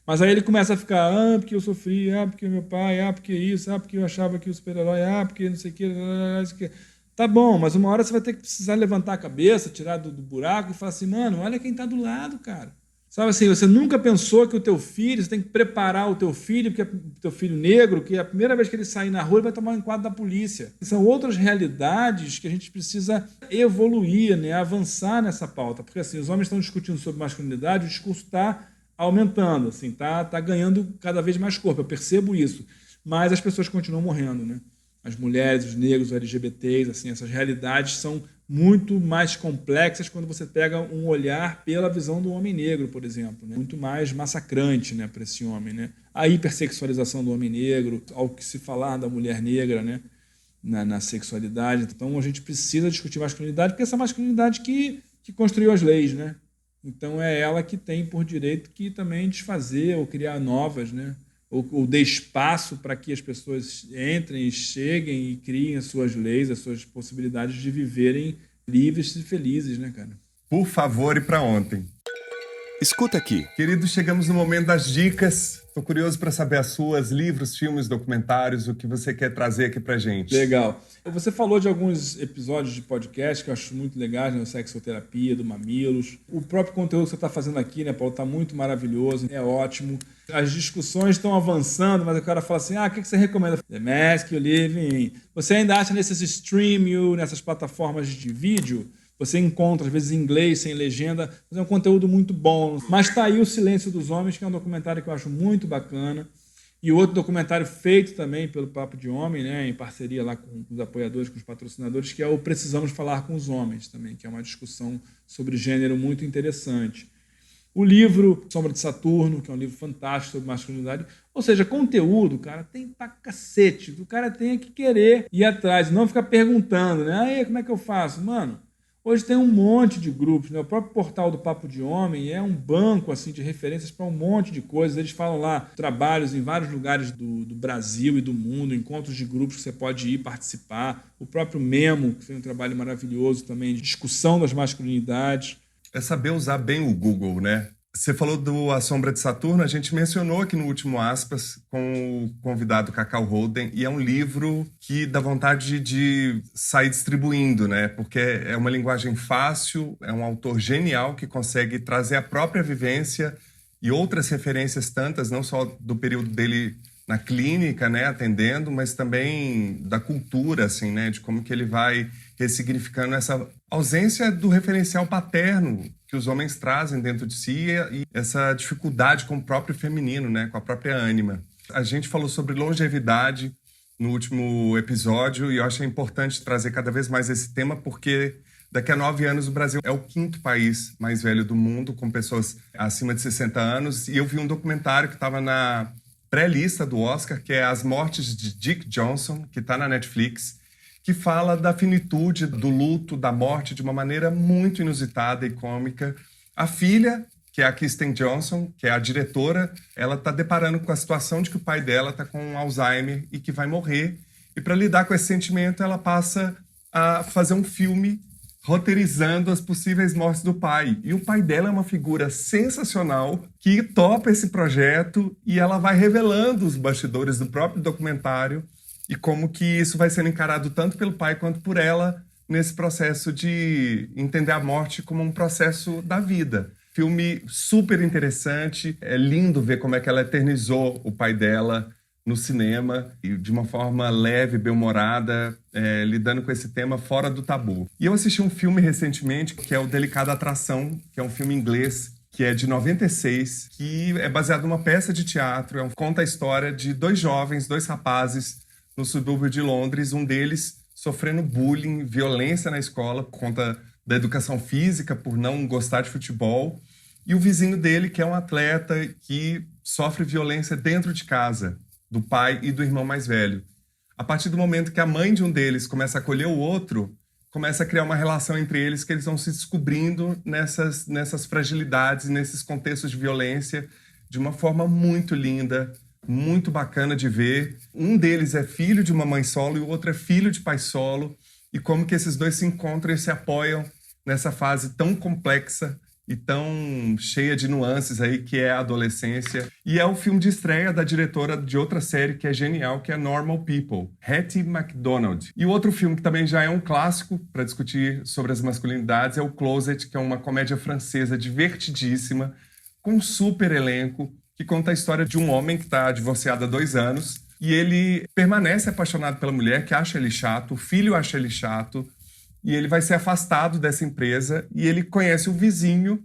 Mas aí ele começa a ficar, porque eu sofri, porque meu pai, porque isso, porque eu achava que o super-herói, porque não sei o que. Tá bom, mas uma hora você vai ter que precisar levantar a cabeça, tirar do buraco e falar assim, mano, olha quem tá do lado, cara. Sabe assim, você nunca pensou que o teu filho, você tem que preparar o teu filho, porque o teu filho negro, que a primeira vez que ele sair na rua, ele vai tomar um enquadro da polícia. São outras realidades que a gente precisa evoluir, né, avançar nessa pauta. Porque assim, os homens estão discutindo sobre masculinidade, o discurso está aumentando, assim, tá ganhando cada vez mais corpo, eu percebo isso, mas as pessoas continuam morrendo, né? As mulheres, os negros, os LGBTs, assim, essas realidades são muito mais complexas quando você pega um olhar pela visão do homem negro, por exemplo, né? Muito mais massacrante, né, para esse homem, né? A hipersexualização do homem negro, ao que se falar da mulher negra, né, na sexualidade. Então a gente precisa discutir masculinidade, porque essa masculinidade que construiu as leis, né? Então é ela que tem por direito que também desfazer ou criar novas, né? Ou dê espaço para que as pessoas entrem, cheguem e criem as suas leis, as suas possibilidades de viverem livres e felizes, né, cara? Por favor, e para ontem. Escuta aqui. Querido, chegamos no momento das dicas. Estou curioso para saber as suas, livros, filmes, documentários, o que você quer trazer aqui pra gente. Legal. Você falou de alguns episódios de podcast que eu acho muito legais, né? O Sexoterapia, do Mamilos. O próprio conteúdo que você está fazendo aqui, né, Paulo, está muito maravilhoso, é ótimo. As discussões estão avançando, mas o cara fala assim, o que você recomenda? The Mask You Live In. Você ainda acha nesses Streamio, nessas plataformas de vídeo, você encontra, às vezes, em inglês, sem legenda, mas é um conteúdo muito bom. Mas tá aí O Silêncio dos Homens, que é um documentário que eu acho muito bacana. E outro documentário feito também pelo Papo de Homem, né, em parceria lá com os apoiadores, com os patrocinadores, que é o Precisamos Falar com os Homens também, que é uma discussão sobre gênero muito interessante. O livro Sombra de Saturno, que é um livro fantástico sobre masculinidade. Ou seja, conteúdo, cara, tem pra cacete. O cara tem que querer ir atrás, não ficar perguntando, né? Aí, como é que eu faço? Mano, hoje tem um monte de grupos, né? O próprio portal do Papo de Homem é um banco assim, de referências para um monte de coisas. Eles falam lá trabalhos em vários lugares do Brasil e do mundo, encontros de grupos que você pode ir participar. O próprio Memo, que fez um trabalho maravilhoso também de discussão das masculinidades. É saber usar bem o Google, né? Você falou do A Sombra de Saturno, a gente mencionou aqui no último Aspas com o convidado Cacau Holden, e é um livro que dá vontade de sair distribuindo, né? Porque é uma linguagem fácil, é um autor genial que consegue trazer a própria vivência e outras referências tantas, não só do período dele na clínica, né, atendendo, mas também da cultura, assim, né, de como que ele vai ressignificando essa ausência do referencial paterno que os homens trazem dentro de si e essa dificuldade com o próprio feminino, né, com a própria ânima. A gente falou sobre longevidade no último episódio e eu acho importante trazer cada vez mais esse tema porque daqui a 9 anos o Brasil é o 5º país mais velho do mundo, com pessoas acima de 60 anos. E eu vi um documentário que estava na pré-lista do Oscar, que é As Mortes de Dick Johnson, que está na Netflix, que fala da finitude, do luto, da morte, de uma maneira muito inusitada e cômica. A filha, que é a Kirsten Johnson, que é a diretora, ela está deparando com a situação de que o pai dela está com Alzheimer e que vai morrer. E para lidar com esse sentimento, ela passa a fazer um filme roteirizando as possíveis mortes do pai. E o pai dela é uma figura sensacional que topa esse projeto e ela vai revelando os bastidores do próprio documentário e como que isso vai sendo encarado tanto pelo pai quanto por ela nesse processo de entender a morte como um processo da vida. Filme super interessante, é lindo ver como é que ela eternizou o pai dela no cinema, e de uma forma leve, bem-humorada, lidando com esse tema fora do tabu. E eu assisti um filme recentemente, que é o Delicada Atração, que é um filme inglês, que é de 96, que é baseado numa peça de teatro, conta a história de 2 jovens, 2 rapazes, no subúrbio de Londres, um deles sofrendo bullying, violência na escola, por conta da educação física, por não gostar de futebol, e o vizinho dele, que é um atleta que sofre violência dentro de casa, do pai e do irmão mais velho. A partir do momento que a mãe de um deles começa a acolher o outro, começa a criar uma relação entre eles que eles vão se descobrindo nessas fragilidades, nesses contextos de violência, de uma forma muito linda, muito bacana de ver. Um deles é filho de uma mãe solo e o outro é filho de pai solo, e como que esses dois se encontram e se apoiam nessa fase tão complexa e tão cheia de nuances aí que é a adolescência. E é o filme de estreia da diretora de outra série que é genial, que é Normal People, Hattie McDonald. E o outro filme que também já é um clássico para discutir sobre as masculinidades é o Closet, que é uma comédia francesa divertidíssima, com um super elenco, que conta a história de um homem que está divorciado há 2 anos e ele permanece apaixonado pela mulher, que acha ele chato, o filho acha ele chato, e ele vai ser afastado dessa empresa e ele conhece o vizinho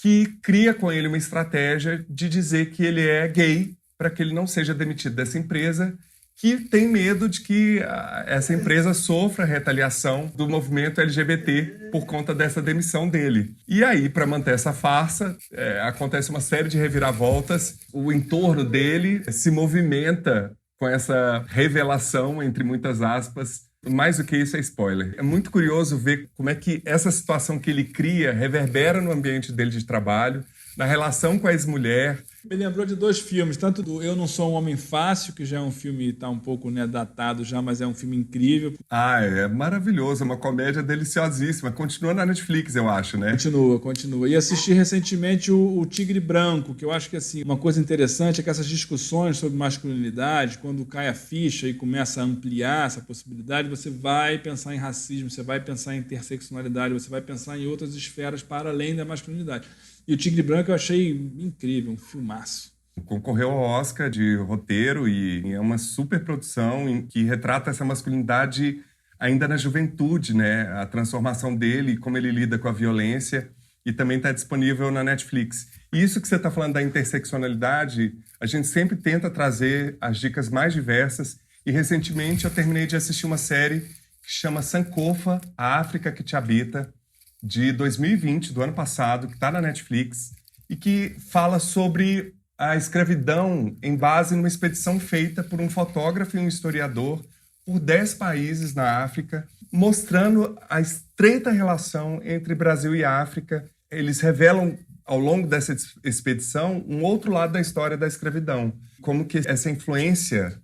que cria com ele uma estratégia de dizer que ele é gay para que ele não seja demitido dessa empresa, que tem medo de que essa empresa sofra retaliação do movimento LGBT por conta dessa demissão dele. E aí, para manter essa farsa, acontece uma série de reviravoltas, o entorno dele se movimenta com essa revelação, entre muitas aspas. Mais do que isso é spoiler. É muito curioso ver como é que essa situação que ele cria reverbera no ambiente dele de trabalho, na relação com a ex-mulher, Me lembrou de 2 filmes, tanto do Eu Não Sou um Homem Fácil, que já é um filme, tá um pouco, né, datado já, mas é um filme incrível. É maravilhoso, é uma comédia deliciosíssima. Continua na Netflix, eu acho, né? Continua. E assisti recentemente o Tigre Branco, que eu acho que, assim, uma coisa interessante é que essas discussões sobre masculinidade, quando cai a ficha e começa a ampliar essa possibilidade, você vai pensar em racismo, você vai pensar em interseccionalidade, você vai pensar em outras esferas para além da masculinidade. E o Tigre Branco eu achei incrível, um filmaço. Concorreu ao Oscar de roteiro e é uma super produção em que retrata essa masculinidade ainda na juventude, né? A transformação dele, como ele lida com a violência, e também está disponível na Netflix. E isso que você está falando da interseccionalidade, a gente sempre tenta trazer as dicas mais diversas, e recentemente eu terminei de assistir uma série que chama Sankofa, a África que te habita, de 2020, do ano passado, que está na Netflix, e que fala sobre a escravidão em base numa expedição feita por um fotógrafo e um historiador por 10 países na África, mostrando a estreita relação entre Brasil e África. Eles revelam, ao longo dessa expedição, um outro lado da história da escravidão, como que essa influência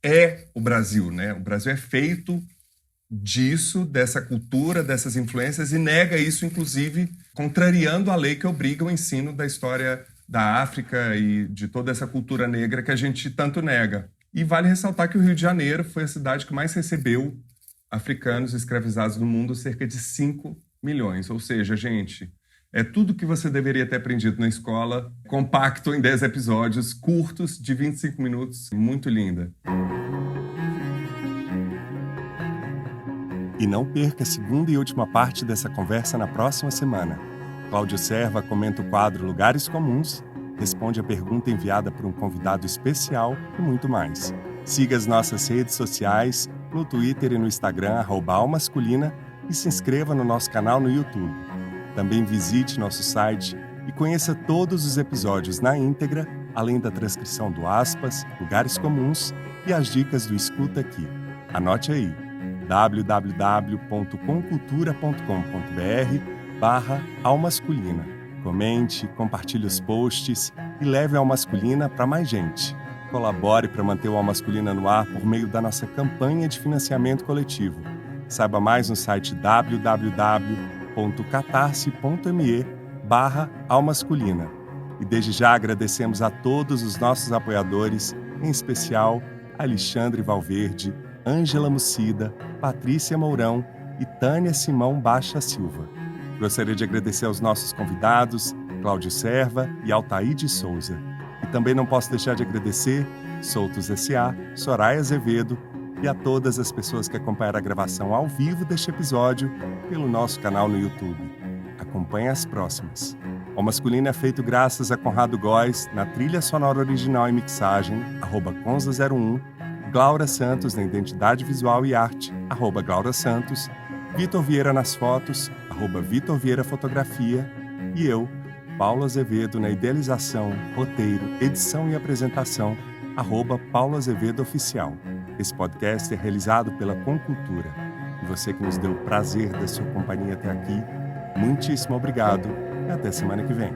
é o Brasil, né? O Brasil é feito disso, dessa cultura, dessas influências, e nega isso, inclusive, contrariando a lei que obriga o ensino da história da África e de toda essa cultura negra que a gente tanto nega. E vale ressaltar que o Rio de Janeiro foi a cidade que mais recebeu africanos escravizados no mundo, cerca de 5 milhões. Ou seja, gente, é tudo que você deveria ter aprendido na escola, compacto em 10 episódios, curtos, de 25 minutos, muito linda. E não perca a segunda e última parte dessa conversa na próxima semana. Cláudio Serva comenta o quadro Lugares Comuns, responde a pergunta enviada por um convidado especial e muito mais. Siga as nossas redes sociais, no Twitter e no Instagram, @almasculina, e se inscreva no nosso canal no YouTube. Também visite nosso site e conheça todos os episódios na íntegra, além da transcrição do Aspas, Lugares Comuns e as dicas do Escuta Aqui. Anote aí, www.concultura.com.br/almasculina. Comente, compartilhe os posts e leve a Almasculina para mais gente. Colabore para manter o Almasculina no ar por meio da nossa campanha de financiamento coletivo. Saiba mais no site www.catarse.me/almasculina. E desde já agradecemos a todos os nossos apoiadores, em especial Alexandre Valverde, Ângela Mucida, Patrícia Mourão e Tânia Simão Baixa Silva. Gostaria de agradecer aos nossos convidados, Cláudio Serva e Altaíde Souza. E também não posso deixar de agradecer Soltos S.A., Soraya Azevedo e a todas as pessoas que acompanharam a gravação ao vivo deste episódio pelo nosso canal no YouTube. Acompanhe as próximas. O Masculino é feito graças a Conrado Góes na trilha sonora original e mixagem, @Conza01, Glaura Santos na identidade visual e arte, @Glaura Santos, Vitor Vieira nas fotos, @Vitor Vieira Fotografia, e eu, Paulo Azevedo, na idealização, roteiro, edição e apresentação, @Paulo Azevedo Oficial. Esse podcast é realizado pela Concultura. E você que nos deu o prazer da sua companhia até aqui, muitíssimo obrigado e até semana que vem.